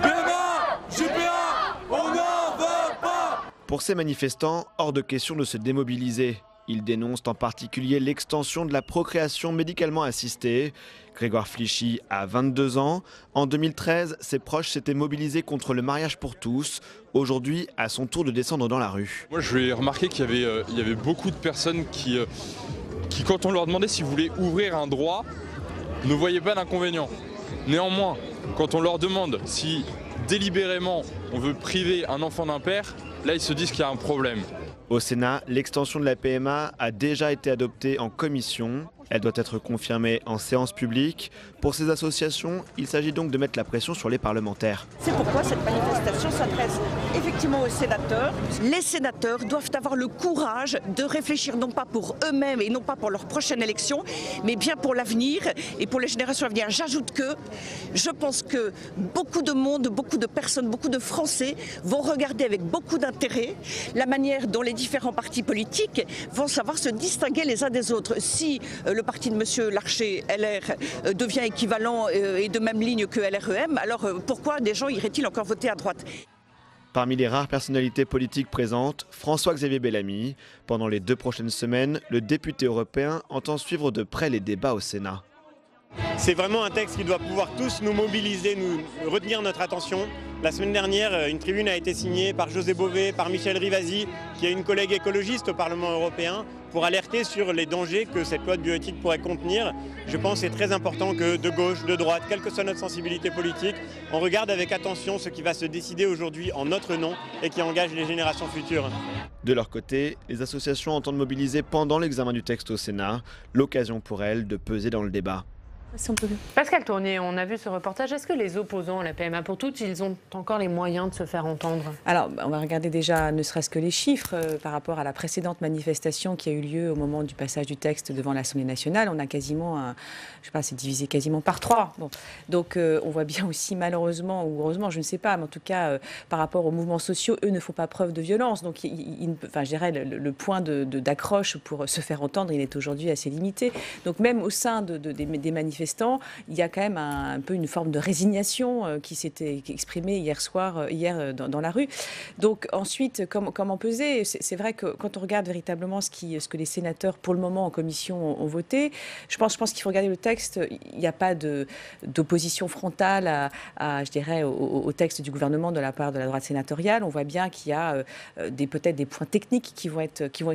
PMA, JPA, on n'en veut pas. Pour ces manifestants, hors de question de se démobiliser. Ils dénoncent en particulier l'extension de la procréation médicalement assistée. Grégoire Flichy a 22 ans. En 2013, ses proches s'étaient mobilisés contre le mariage pour tous. Aujourd'hui, à son tour de descendre dans la rue. Moi, je vais remarquer qu'il y avait beaucoup de personnes qui, quand on leur demandait s'ils voulaient ouvrir un droit, ne voyaient pas d'inconvénient. Néanmoins, quand on leur demande si délibérément on veut priver un enfant d'un père, là ils se disent qu'il y a un problème. Au Sénat, l'extension de la PMA a déjà été adoptée en commission. Elle doit être confirmée en séance publique. Pour ces associations, il s'agit donc de mettre la pression sur les parlementaires. C'est pourquoi cette manifestation s'adresse effectivement aux sénateurs. Les sénateurs doivent avoir le courage de réfléchir non pas pour eux-mêmes et non pas pour leur prochaine élection, mais bien pour l'avenir et pour les générations à venir. J'ajoute que je pense que beaucoup de monde, beaucoup de personnes, beaucoup de Français vont regarder avec beaucoup d'intérêt la manière dont les différents partis politiques vont savoir se distinguer les uns des autres. Si le parti de M. Larcher, LR, devient équivalent et de même ligne que LREM, alors pourquoi des gens iraient-ils encore voter à droite ? Parmi les rares personnalités politiques présentes, François-Xavier Bellamy. Pendant les 2 prochaines semaines, le député européen entend suivre de près les débats au Sénat. C'est vraiment un texte qui doit pouvoir tous nous mobiliser, nous retenir notre attention La semaine dernière, une tribune a été signée par José Bové, par Michel Rivasi, qui est une collègue écologiste au Parlement européen, pour alerter sur les dangers que cette loi de bioéthique pourrait contenir. Je pense que c'est très important que de gauche, de droite, quelle que soit notre sensibilité politique, on regarde avec attention ce qui va se décider aujourd'hui en notre nom et qui engage les générations futures. De leur côté, les associations entendent mobiliser pendant l'examen du texte au Sénat, l'occasion pour elles de peser dans le débat. Pascal Tournier, on a vu ce reportage. Est-ce que les opposants à la PMA pour toutes, ils ont encore les moyens de se faire entendre? Alors, on va regarder déjà, ne serait-ce que les chiffres par rapport à la précédente manifestation qui a eu lieu au moment du passage du texte devant l'Assemblée nationale. On a quasiment, je sais pas, c'est divisé quasiment par 3. Bon. Donc, on voit bien aussi, malheureusement ou heureusement, je ne sais pas, mais en tout cas, par rapport aux mouvements sociaux, eux ne font pas preuve de violence. Donc, je dirais, le point d'accroche pour se faire entendre, il est aujourd'hui assez limité. Donc, même au sein des manifestations, il y a quand même un peu une forme de résignation qui s'était exprimée hier soir, dans la rue. Donc ensuite, comment peser? C'est vrai que quand on regarde véritablement ce que les sénateurs, pour le moment en commission, ont voté, je pense qu'il faut regarder le texte. Il n'y a pas d'opposition frontale je dirais, au texte du gouvernement de la part de la droite sénatoriale. On voit bien qu'il y a peut-être des points techniques qui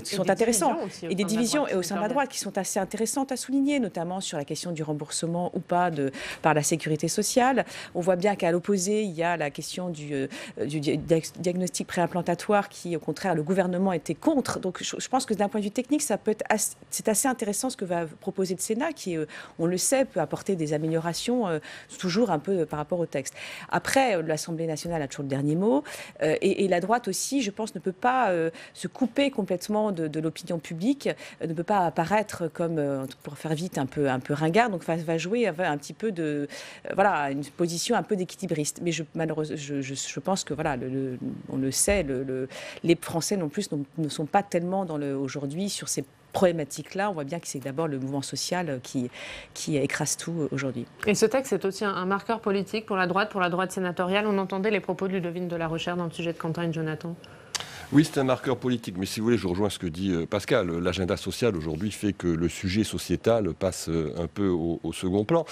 sont intéressants. Et des divisions au sein de la droite qui sont assez intéressantes à souligner, notamment sur la question du remboursement ou pas par la sécurité sociale. On voit bien qu'à l'opposé, il y a la question du diagnostic préimplantatoire qui, au contraire, le gouvernement était contre. Donc je pense que d'un point de vue technique, c'est assez intéressant ce que va proposer le Sénat qui, on le sait, peut apporter des améliorations toujours un peu par rapport au texte. Après, l'Assemblée nationale a toujours le dernier mot et la droite aussi, je pense, ne peut pas se couper complètement de l'opinion publique, ne peut pas apparaître comme, pour faire vite, un peu ringard. Donc va jouer un petit peu une position un peu d'équilibriste. Mais malheureusement, je pense que on le sait, les Français non plus ne sont pas tellement aujourd'hui sur ces problématiques-là. On voit bien que c'est d'abord le mouvement social qui écrase tout aujourd'hui. Et ce texte est aussi un marqueur politique pour la droite sénatoriale. On entendait les propos de Ludovine de la Rochère dans le sujet de Quentin et Jonathan. Oui, c'est un marqueur politique, mais si vous voulez, je rejoins ce que dit Pascal. L'agenda social aujourd'hui fait que le sujet sociétal passe un peu au second plan.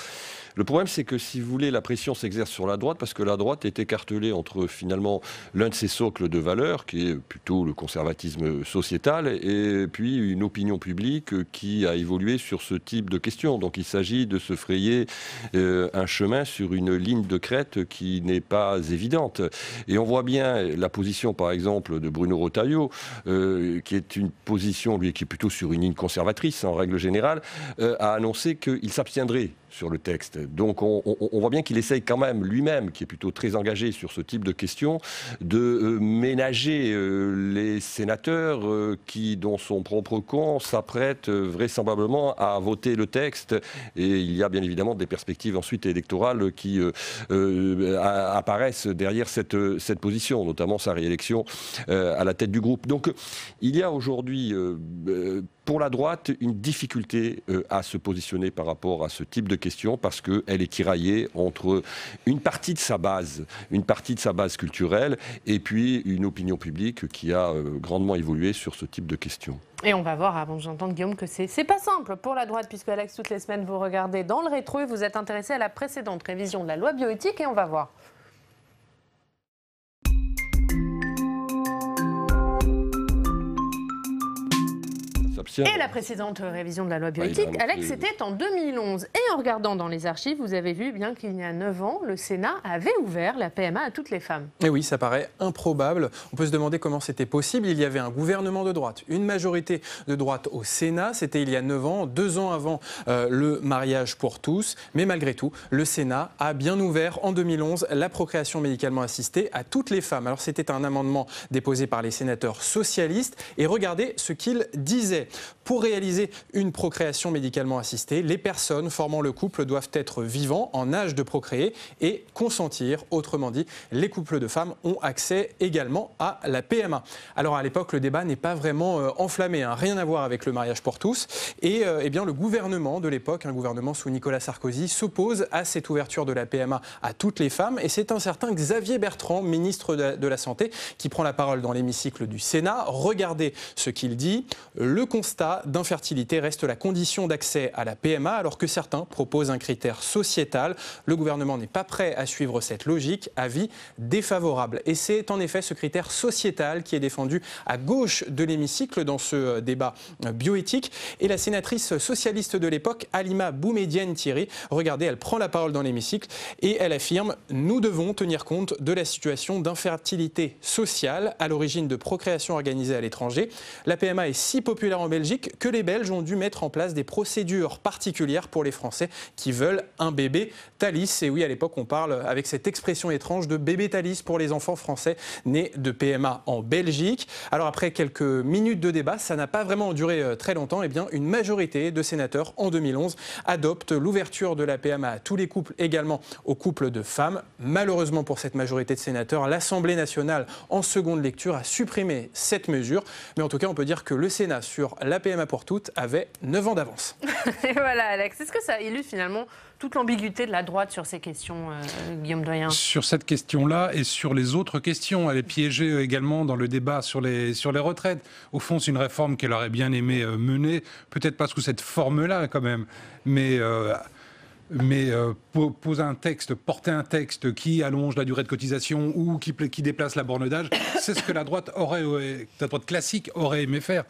Le problème, c'est que, si vous voulez, la pression s'exerce sur la droite parce que la droite est écartelée entre, finalement, l'un de ses socles de valeurs, qui est plutôt le conservatisme sociétal, et puis une opinion publique qui a évolué sur ce type de questions. Donc il s'agit de se frayer un chemin sur une ligne de crête qui n'est pas évidente. Et on voit bien la position, par exemple, de Bruno Retailleau, qui est une position, lui, qui est plutôt sur une ligne conservatrice, en règle générale, a annoncé qu'il s'abstiendrait sur le texte. Donc on voit bien qu'il essaye quand même, lui-même, qui est plutôt très engagé sur ce type de questions, de ménager les sénateurs qui, dans son propre camp, s'apprêtent vraisemblablement à voter le texte. Et il y a bien évidemment des perspectives ensuite électorales qui apparaissent derrière cette position, notamment sa réélection à la tête du groupe. Donc il y a aujourd'hui pour la droite une difficulté à se positionner par rapport à ce type de questions parce qu'elle est tiraillée entre une partie de sa base culturelle et puis une opinion publique qui a grandement évolué sur ce type de questions. Et on va voir, avant que j'entende Guillaume, que c'est pas simple pour la droite, puisque Alex, toutes les semaines, vous regardez dans le rétro et vous êtes intéressé à la précédente révision de la loi bioéthique et on va voir. Et la précédente révision de la loi bioéthique, Alex, c'était en 2011. Et en regardant dans les archives, vous avez vu bien qu'il y a 9 ans, le Sénat avait ouvert la PMA à toutes les femmes. Et oui, ça paraît improbable. On peut se demander comment c'était possible. Il y avait un gouvernement de droite, une majorité de droite au Sénat. C'était il y a 9 ans, 2 ans avant le mariage pour tous. Mais malgré tout, le Sénat a bien ouvert en 2011 la procréation médicalement assistée à toutes les femmes. Alors c'était un amendement déposé par les sénateurs socialistes. Et regardez ce qu'ils disaient. Pour réaliser une procréation médicalement assistée, les personnes formant le couple doivent être vivants, en âge de procréer et consentir. Autrement dit, les couples de femmes ont accès également à la PMA. Alors à l'époque, le débat n'est pas vraiment enflammé, rien à voir avec le mariage pour tous. Et bien, le gouvernement de l'époque, un gouvernement sous Nicolas Sarkozy, s'oppose à cette ouverture de la PMA à toutes les femmes. Et c'est un certain Xavier Bertrand, ministre de la Santé, qui prend la parole dans l'hémicycle du Sénat. Regardez ce qu'il dit. Le Conseil constat d'infertilité reste la condition d'accès à la PMA, alors que certains proposent un critère sociétal. Le gouvernement n'est pas prêt à suivre cette logique. Avis défavorable. Et c'est en effet ce critère sociétal qui est défendu à gauche de l'hémicycle dans ce débat bioéthique. Et la sénatrice socialiste de l'époque, Halima Boumedienne Thierry, regardez, elle prend la parole dans l'hémicycle et elle affirme « Nous devons tenir compte de la situation d'infertilité sociale à l'origine de procréation organisée à l'étranger. La PMA est si populaire en Belgique que les Belges ont dû mettre en place des procédures particulières pour les Français qui veulent un bébé Thalys. » Et oui, à l'époque, on parle avec cette expression étrange de bébé Thalys pour les enfants français nés de PMA en Belgique. Alors après quelques minutes de débat, ça n'a pas vraiment duré très longtemps. Eh bien, une majorité de sénateurs en 2011 adopte l'ouverture de la PMA à tous les couples, également aux couples de femmes. Malheureusement pour cette majorité de sénateurs, l'Assemblée nationale en seconde lecture a supprimé cette mesure. Mais en tout cas, on peut dire que le Sénat sur la PMA pour toutes avait 9 ans d'avance. Et voilà, Alex, est-ce que ça illustre finalement toute l'ambiguïté de la droite sur ces questions, Guillaume Doyen? Sur cette question-là et sur les autres questions. Elle est piégée également dans le débat sur les retraites. Au fond, c'est une réforme qu'elle aurait bien aimé mener, peut-être pas sous cette forme-là quand même, mais poser un texte, porter un texte qui allonge la durée de cotisation ou qui déplace la borne d'âge, c'est ce que la droite classique aurait aimé faire.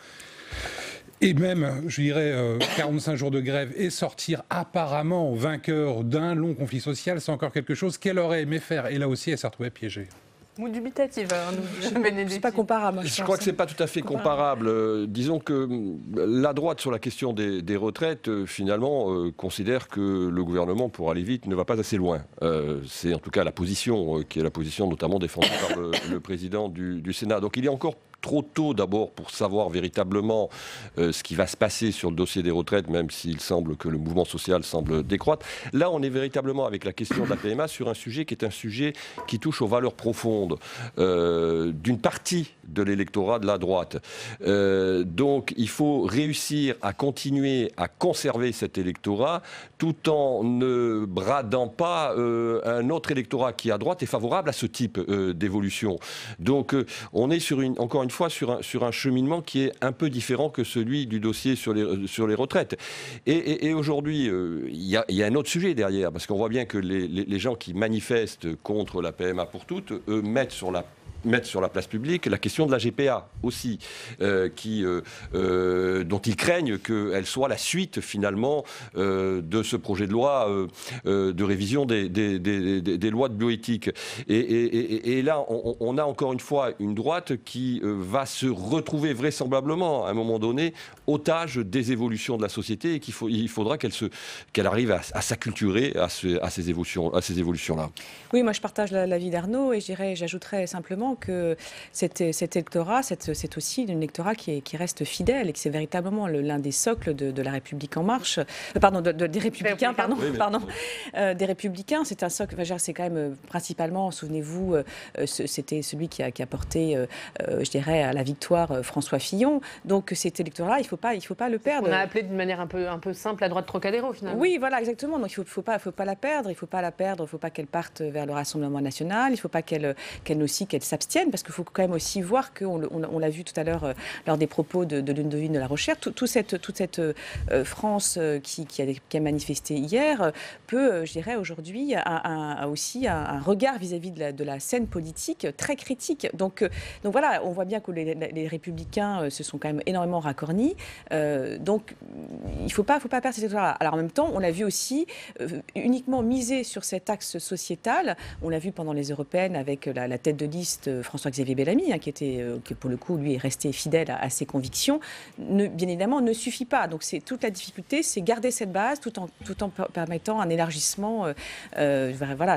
Et même, je dirais, 45 jours de grève et sortir apparemment vainqueur d'un long conflit social, c'est encore quelque chose qu'elle aurait aimé faire. Et là aussi, elle s'est retrouvée piégée. Ou dubitative, c'est pas comparable. Je crois que c'est pas tout à fait comparable. Disons que la droite sur la question des retraites, finalement, considère que le gouvernement, pour aller vite, ne va pas assez loin. C'est en tout cas la position, qui est la position notamment défendue par le président du Sénat. Donc il y a encore trop tôt d'abord pour savoir véritablement ce qui va se passer sur le dossier des retraites, même s'il semble que le mouvement social semble décroître. Là, on est véritablement avec la question de la PMA sur un sujet qui est un sujet qui touche aux valeurs profondes d'une partie de l'électorat de la droite. Donc, il faut réussir à continuer à conserver cet électorat tout en ne bradant pas un autre électorat qui, à droite, est favorable à ce type d'évolution. Donc, on est encore une fois sur un cheminement qui est un peu différent que celui du dossier sur les retraites. Et aujourd'hui, il y a un autre sujet derrière, parce qu'on voit bien que les gens qui manifestent contre la PMA pour toutes, eux, mettent sur la place publique la question de la GPA aussi, dont ils craignent qu'elle soit la suite finalement de ce projet de loi de révision des lois de bioéthique. Et là, on a encore une fois une droite qui va se retrouver vraisemblablement à un moment donné otage des évolutions de la société et il faudra qu'elle arrive à s'acculturer à ces évolutions-là. Oui, moi je partage l'avis d'Arnaud et j'ajouterais simplement que cet électorat, c'est aussi un électorat qui reste fidèle et que c'est véritablement l'un des socles de la République en marche. Des Républicains, pardon. Des Républicains, c'est un socle, c'est quand même principalement, souvenez-vous, c'était celui qui a porté, je dirais, à la victoire François Fillon. Donc cet électorat, il faut pas le perdre. On a appelé d'une manière un peu simple la droite Trocadéro, finalement. Oui, voilà, exactement. Donc il faut pas la perdre. Il faut pas qu'elle parte vers le Rassemblement national. Il faut pas qu'elle s'abstienne, parce qu'il faut quand même aussi voir on l'a vu tout à l'heure lors des propos de Ludovine de la Rochère, toute cette France qui a manifesté hier peut, je dirais, aujourd'hui, a aussi un regard vis-à-vis de la scène politique très critique. Donc voilà, on voit bien que les Républicains se sont quand même énormément racornis. Donc il ne faut pas perdre cet électorat. Alors en même temps, on l'a vu aussi uniquement miser sur cet axe sociétal. On l'a vu pendant les européennes avec la tête de liste François-Xavier Bellamy, qui pour le coup, lui, est resté fidèle à ses convictions, bien évidemment, ne suffit pas. Donc c'est toute la difficulté, c'est garder cette base tout en permettant un élargissement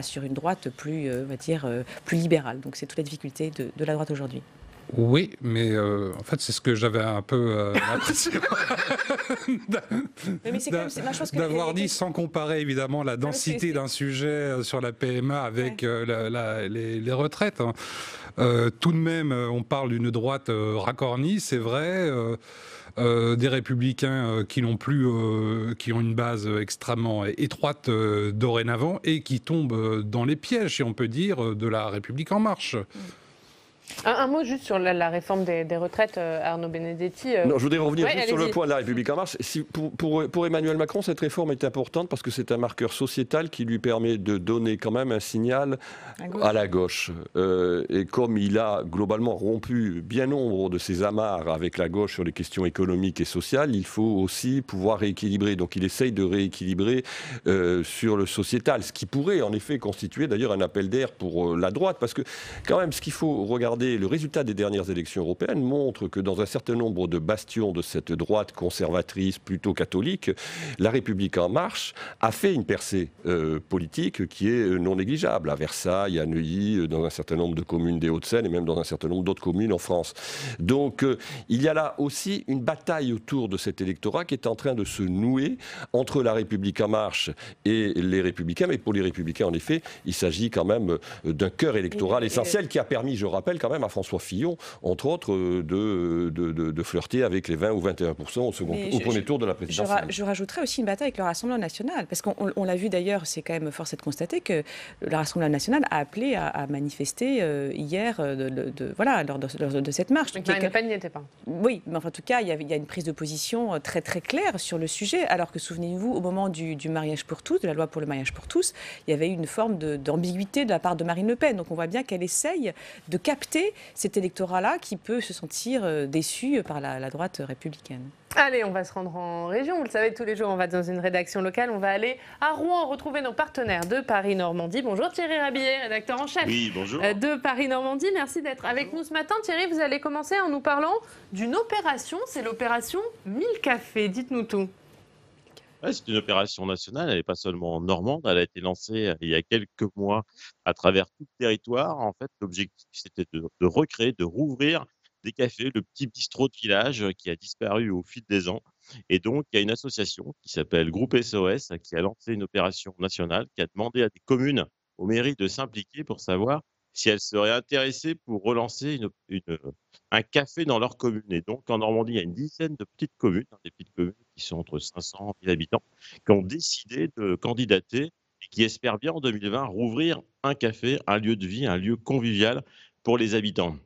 sur une droite plus libérale. Donc c'est toute la difficulté de la droite aujourd'hui. Oui, mais en fait, c'est ce que j'avais un peu l'impression d'avoir dit, sans comparer évidemment la densité d'un sujet sur la PMA avec les retraites. Tout de même, on parle d'une droite racornie, c'est vrai. Des républicains qui ont une base extrêmement étroite dorénavant et qui tombent dans les pièges, si on peut dire, de la République en marche. Un mot juste sur la réforme des retraites, Arnaud Benedetti. Non, je voudrais revenir Ouais, juste sur le allez-y. point de la République en marche. Pour Emmanuel Macron, cette réforme est importante parce que c'est un marqueur sociétal qui lui permet de donner quand même un signal à la gauche. Et comme il a globalement rompu bien nombre de ses amarres avec la gauche sur les questions économiques et sociales, il faut aussi pouvoir rééquilibrer. Donc il essaye de rééquilibrer sur le sociétal, ce qui pourrait en effet constituer d'ailleurs un appel d'air pour la droite. Parce que quand même, ce qu'il faut regarder, le résultat des dernières élections européennes montre que dans un certain nombre de bastions de cette droite conservatrice, plutôt catholique, la République en marche a fait une percée politique qui est non négligeable. À Versailles, à Neuilly, dans un certain nombre de communes des Hauts-de-Seine et même dans un certain nombre d'autres communes en France. Donc il y a là aussi une bataille autour de cet électorat qui est en train de se nouer entre la République en marche et les Républicains. Mais pour les Républicains, en effet, il s'agit quand même d'un cœur électoral essentiel qui a permis, je rappelle, quand même à François Fillon, entre autres, de flirter avec les 20 ou 21% au premier tour de la présidentielle. Je rajouterais aussi une bataille avec le Rassemblement national, parce qu'on l'a vu d'ailleurs, c'est quand même force est de constater que le Rassemblement national a appelé à manifester hier lors de cette marche. Donc Marine Le Pen n'y était pas. Oui, mais enfin, en tout cas, il y a une prise de position très très claire sur le sujet, alors que souvenez-vous, au moment du mariage pour tous, de la loi pour le mariage pour tous, il y avait eu une forme d'ambiguïté de la part de Marine Le Pen. Donc on voit bien qu'elle essaye de capter cet électorat-là qui peut se sentir déçu par la droite républicaine. Allez, on va se rendre en région. Vous le savez, tous les jours, on va dans une rédaction locale. On va aller à Rouen retrouver nos partenaires de Paris-Normandie. Bonjour Thierry Rabillet, rédacteur en chef de Paris-Normandie. Merci d'être avec nous ce matin. Thierry, vous allez commencer en nous parlant d'une opération. C'est l'opération 1000 cafés. Dites-nous tout. Ouais, c'est une opération nationale, elle n'est pas seulement normande, elle a été lancée il y a quelques mois à travers tout le territoire. En fait, l'objectif, c'était de recréer, de rouvrir des cafés, le petit bistrot de village qui a disparu au fil des ans. Et donc, il y a une association qui s'appelle Groupe SOS qui a lancé une opération nationale, qui a demandé à des communes, aux mairies de s'impliquer pour savoir si elles seraient intéressées pour relancer un café dans leur commune. Et donc, en Normandie, il y a une dizaine de petites communes, des petites communes qui sont entre 500 et 1000 habitants, qui ont décidé de candidater et qui espèrent bien en 2020 rouvrir un café, un lieu de vie, un lieu convivial pour les habitants.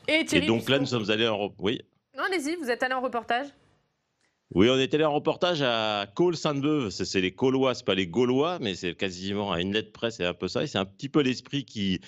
Et Thierry, donc là, nous sommes allés en... Oui. Non, allez-y, vous êtes allé en reportage. Oui, on est allé en reportage à Caules-Sainte-Beuve. C'est les Caulois, c'est pas les Gaulois, mais c'est quasiment à une lettre près, c'est un peu ça. Et c'est un petit peu l'esprit qui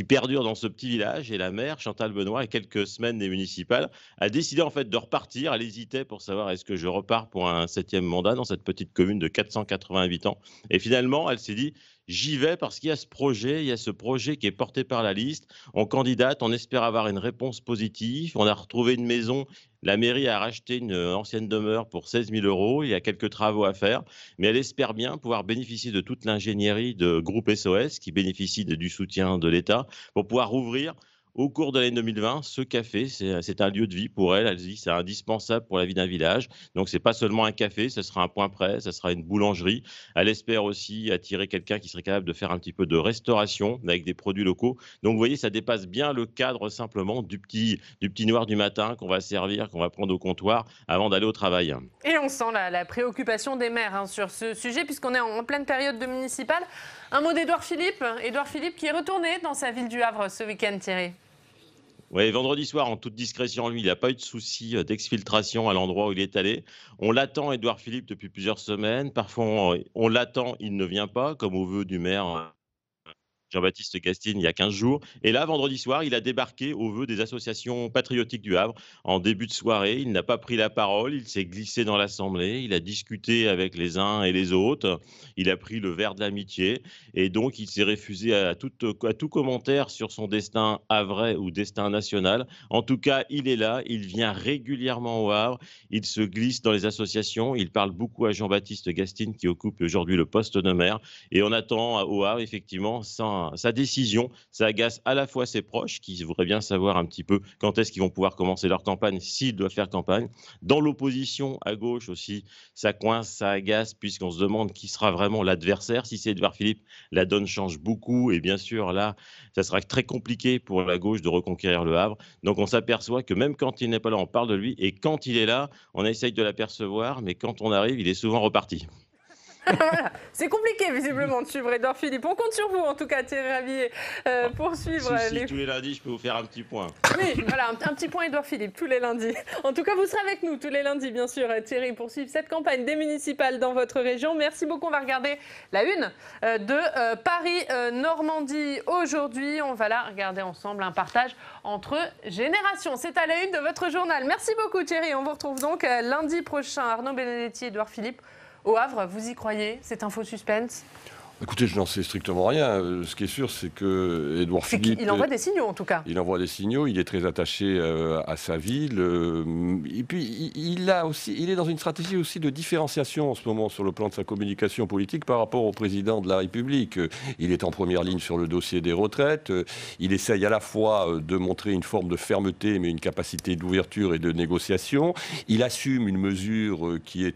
perdure dans ce petit village. Et la maire, Chantal Benoît, et quelques semaines des municipales, a décidé en fait de repartir. Elle hésitait pour savoir est-ce que je repars pour un 7e mandat dans cette petite commune de 480 habitants. Et finalement, elle s'est dit j'y vais parce qu'il y a ce projet qui est porté par la liste. On candidate, on espère avoir une réponse positive. On a retrouvé une maison. La mairie a racheté une ancienne demeure pour 16 000 €. Il y a quelques travaux à faire, mais elle espère bien pouvoir bénéficier de toute l'ingénierie de Groupe SOS qui bénéficie du soutien de l'État pour pouvoir rouvrir au cours de l'année 2020, ce café, c'est un lieu de vie pour elle. Elle dit c'est indispensable pour la vie d'un village. Donc, ce n'est pas seulement un café, ce sera un point presse, ce sera une boulangerie. Elle espère aussi attirer quelqu'un qui serait capable de faire un petit peu de restauration avec des produits locaux. Donc, vous voyez, ça dépasse bien le cadre simplement du petit noir du matin qu'on va servir, qu'on va prendre au comptoir avant d'aller au travail. Et on sent la préoccupation des maires sur ce sujet, puisqu'on est en pleine période de municipale. Un mot d'Édouard Philippe. Édouard Philippe qui est retourné dans sa ville du Havre ce week-end, Thierry. Oui, vendredi soir, en toute discrétion, lui, il n'a pas eu de souci d'exfiltration à l'endroit où il est allé. On l'attend, Édouard Philippe, depuis plusieurs semaines. Parfois, on l'attend, il ne vient pas, comme au vœu du maire Jean-Baptiste Gastine il y a 15 jours. Et là, vendredi soir, il a débarqué au vœu des associations patriotiques du Havre. En début de soirée, il n'a pas pris la parole, il s'est glissé dans l'Assemblée, il a discuté avec les uns et les autres, il a pris le verre de l'amitié et donc il s'est refusé à tout commentaire sur son destin havrais ou destin national. En tout cas, il est là, il vient régulièrement au Havre, il se glisse dans les associations, il parle beaucoup à Jean-Baptiste Gastine qui occupe aujourd'hui le poste de maire et on attend au Havre effectivement sa décision. Ça agace à la fois ses proches qui voudraient bien savoir un petit peu quand est-ce qu'ils vont pouvoir commencer leur campagne, s'ils doivent faire campagne. Dans l'opposition à gauche aussi, ça coince, ça agace puisqu'on se demande qui sera vraiment l'adversaire. Si c'est Édouard Philippe, la donne change beaucoup et bien sûr là, ça sera très compliqué pour la gauche de reconquérir le Havre. Donc on s'aperçoit que même quand il n'est pas là, on parle de lui et quand il est là, on essaye de l'apercevoir mais quand on arrive, il est souvent reparti. Voilà. C'est compliqué visiblement de suivre Édouard Philippe. On compte sur vous en tout cas Thierry Ravier pour suivre tous les lundis, je peux vous faire un petit point. Oui, voilà, un petit point Édouard Philippe tous les lundis. En tout cas, vous serez avec nous tous les lundis, bien sûr, Thierry, pour suivre cette campagne des municipales dans votre région. Merci beaucoup. On va regarder la une de Paris-Normandie aujourd'hui. On va la regarder ensemble, un partage entre générations. C'est à la une de votre journal. Merci beaucoup Thierry. On vous retrouve donc lundi prochain. Arnaud Benedetti, Édouard Philippe. Au Havre, vous y croyez? C'est un faux suspense? Écoutez, je n'en sais strictement rien. Ce qui est sûr, c'est que Édouard Philippe... Il envoie des signaux, en tout cas. Il envoie des signaux, il est très attaché à sa ville. Et puis, il est dans une stratégie aussi de différenciation en ce moment sur le plan de sa communication politique par rapport au président de la République. Il est en première ligne sur le dossier des retraites. Il essaye à la fois de montrer une forme de fermeté, mais une capacité d'ouverture et de négociation. Il assume une mesure qui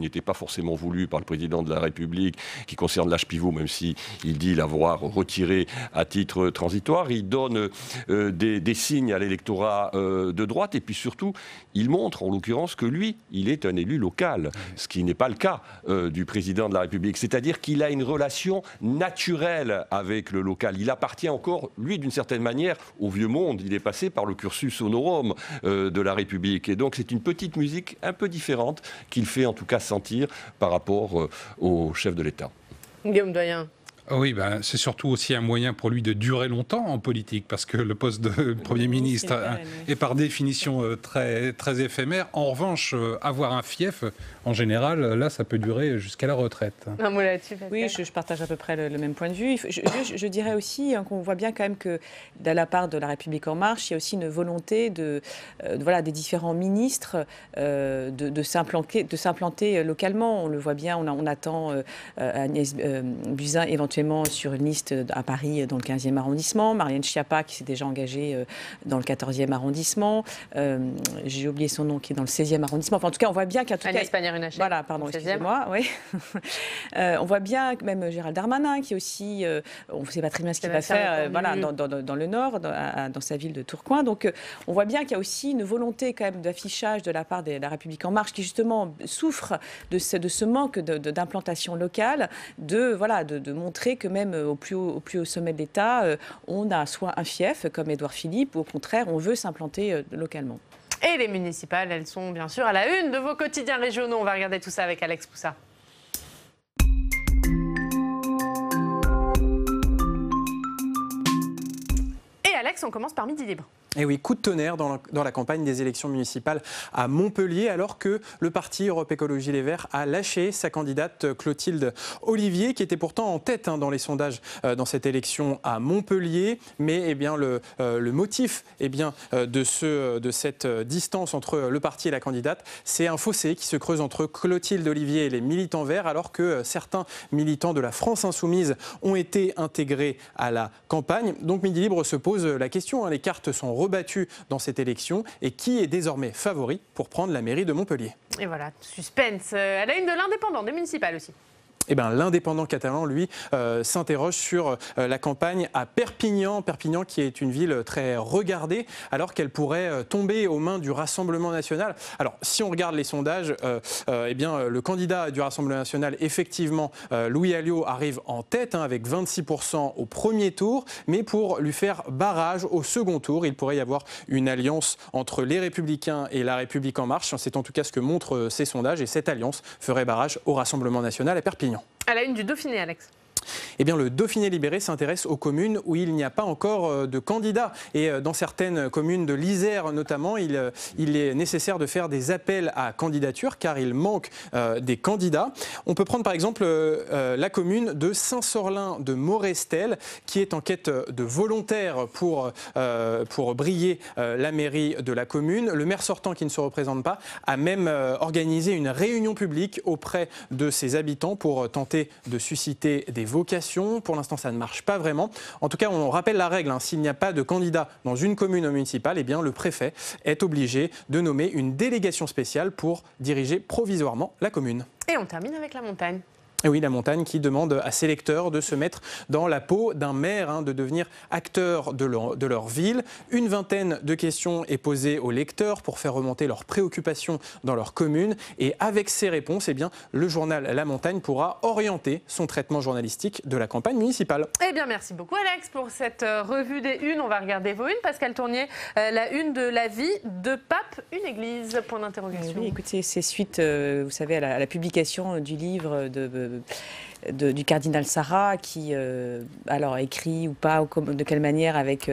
n'était pas forcément voulue par le président de la République, qui concerne l'âge pivot, même s'il dit l'avoir retiré à titre transitoire. Il donne des signes à l'électorat de droite et puis surtout, il montre en l'occurrence que lui, il est un élu local, ce qui n'est pas le cas du président de la République. C'est-à-dire qu'il a une relation naturelle avec le local. Il appartient encore, lui, d'une certaine manière, au vieux monde. Il est passé par le cursus honorum de la République. Et donc, c'est une petite musique un peu différente qu'il fait en tout cas sentir par rapport au chef de l'État. Guillaume Doyen. Oui, c'est surtout aussi un moyen pour lui de durer longtemps en politique, parce que le poste de Premier ministre est par définition très, très éphémère. En revanche, avoir un fief, en général, là, ça peut durer jusqu'à la retraite. Un mot là-dessus, oui, je partage à peu près le même point de vue. Je dirais aussi qu'on voit bien quand même que, de la part de La République En Marche, il y a aussi une volonté des différents ministres de s'implanter localement. On le voit bien, on attend Agnès Buzyn éventuellement sur une liste à Paris dans le 15e arrondissement, Marianne Schiappa qui s'est déjà engagée dans le 14e arrondissement, j'ai oublié son nom, qui est dans le 16e arrondissement. Enfin, en tout cas, on voit bien qu'à tout Agnès Pannier-Runacher. Voilà, pardon, excusez-moi. Oui. On voit bien que même Gérald Darmanin, qui est aussi, on ne sait pas très bien ce qu'il va faire dans le Nord, dans sa ville de Tourcoing. Donc, on voit bien qu'il y a aussi une volonté quand même d'affichage de la part de La République En Marche, qui justement souffre de ce manque d'implantation locale, de montrer que même au plus haut sommet de l'État, on a soit un fief comme Édouard Philippe, ou au contraire, on veut s'implanter localement. Et les municipales, elles sont bien sûr à la une de vos quotidiens régionaux. On va regarder tout ça avec Alex Poussa. Et Alex, on commence par Midi Libre. Et oui, coup de tonnerre dans la campagne des élections municipales à Montpellier, alors que le parti Europe Écologie Les Verts a lâché sa candidate Clotilde Olivier, qui était pourtant en tête dans les sondages dans cette élection à Montpellier. Mais le motif de cette distance entre le parti et la candidate, c'est un fossé qui se creuse entre Clotilde Olivier et les militants verts, alors que certains militants de la France Insoumise ont été intégrés à la campagne. Donc Midi Libre se pose la question, les cartes sont rebattu dans cette élection et qui est désormais favori pour prendre la mairie de Montpellier. Et voilà, suspense. À la une de l'Indépendant, des municipales aussi. L'indépendant catalan, lui, s'interroge sur la campagne à Perpignan. Perpignan qui est une ville très regardée, alors qu'elle pourrait tomber aux mains du Rassemblement national. Alors, si on regarde les sondages, le candidat du Rassemblement national, effectivement, Louis Alliot, arrive en tête avec 26% au premier tour. Mais pour lui faire barrage au second tour, il pourrait y avoir une alliance entre les Républicains et La République En Marche. C'est en tout cas ce que montrent ces sondages. Et cette alliance ferait barrage au Rassemblement national à Perpignan. À la une du Dauphiné, Alex. Le Dauphiné libéré s'intéresse aux communes où il n'y a pas encore de candidats. Et dans certaines communes de l'Isère notamment, il est nécessaire de faire des appels à candidature car il manque des candidats. On peut prendre par exemple la commune de Saint-Sorlin de Morestel qui est en quête de volontaires pour briller la mairie de la commune. Le maire sortant qui ne se représente pas a même organisé une réunion publique auprès de ses habitants pour tenter de susciter des vocations. Pour l'instant, ça ne marche pas vraiment. En tout cas, on rappelle la règle. S'il n'y a pas de candidat dans une commune municipale, le préfet est obligé de nommer une délégation spéciale pour diriger provisoirement la commune. Et on termine avec la montagne. Et oui, la montagne qui demande à ses lecteurs de se mettre dans la peau d'un maire, de devenir acteur de leur ville. Une vingtaine de questions est posée aux lecteurs pour faire remonter leurs préoccupations dans leur commune. Et avec ces réponses, le journal La Montagne pourra orienter son traitement journalistique de la campagne municipale. Eh bien, merci beaucoup Alex pour cette revue des unes. On va regarder vos unes. Pascal Tournier, la une de La vie de Pape, une église, point d'interrogation. Oui, écoutez, c'est suite, vous savez, à la publication du livre du cardinal Sarah qui alors écrit ou pas, de quelle manière avec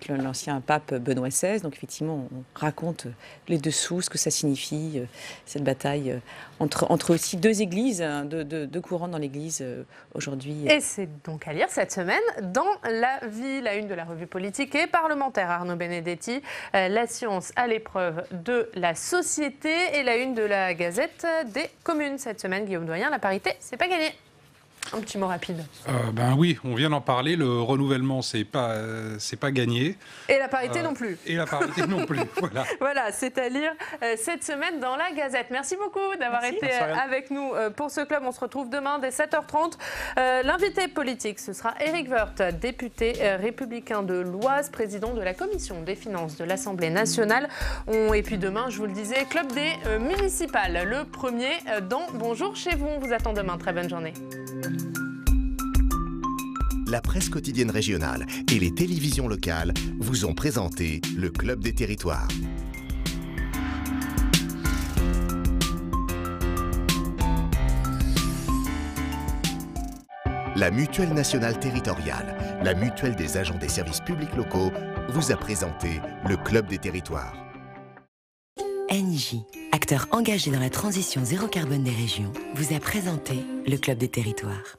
l'ancien pape Benoît XVI. Donc effectivement, on raconte les dessous, ce que ça signifie, cette bataille entre aussi deux églises, deux courants dans l'église aujourd'hui. Et c'est donc à lire cette semaine dans La Vie, la une de la revue politique et parlementaire. Arnaud Benedetti, la science à l'épreuve de la société, et la une de la Gazette des communes cette semaine. Guillaume Doyen, la parité, c'est pas gagné. Un petit mot rapide. Oui, on vient d'en parler. Le renouvellement, c'est pas gagné. Et la parité non plus. Et la parité non plus. Voilà. Voilà, c'est à lire cette semaine dans la Gazette. Merci beaucoup d'avoir été avec nous pour ce club. On se retrouve demain dès 7h30. L'invité politique, ce sera Éric Woerth, député républicain de l'Oise, président de la commission des finances de l'Assemblée nationale. Et puis demain, je vous le disais, club des municipales. Le premier dans Bonjour chez vous. On vous attend demain. Très bonne journée. La presse quotidienne régionale et les télévisions locales vous ont présenté le Club des territoires. La Mutuelle nationale territoriale, la mutuelle des agents des services publics locaux, vous a présenté le Club des territoires. Engie, acteur engagé dans la transition zéro carbone des régions, vous a présenté le Club des territoires.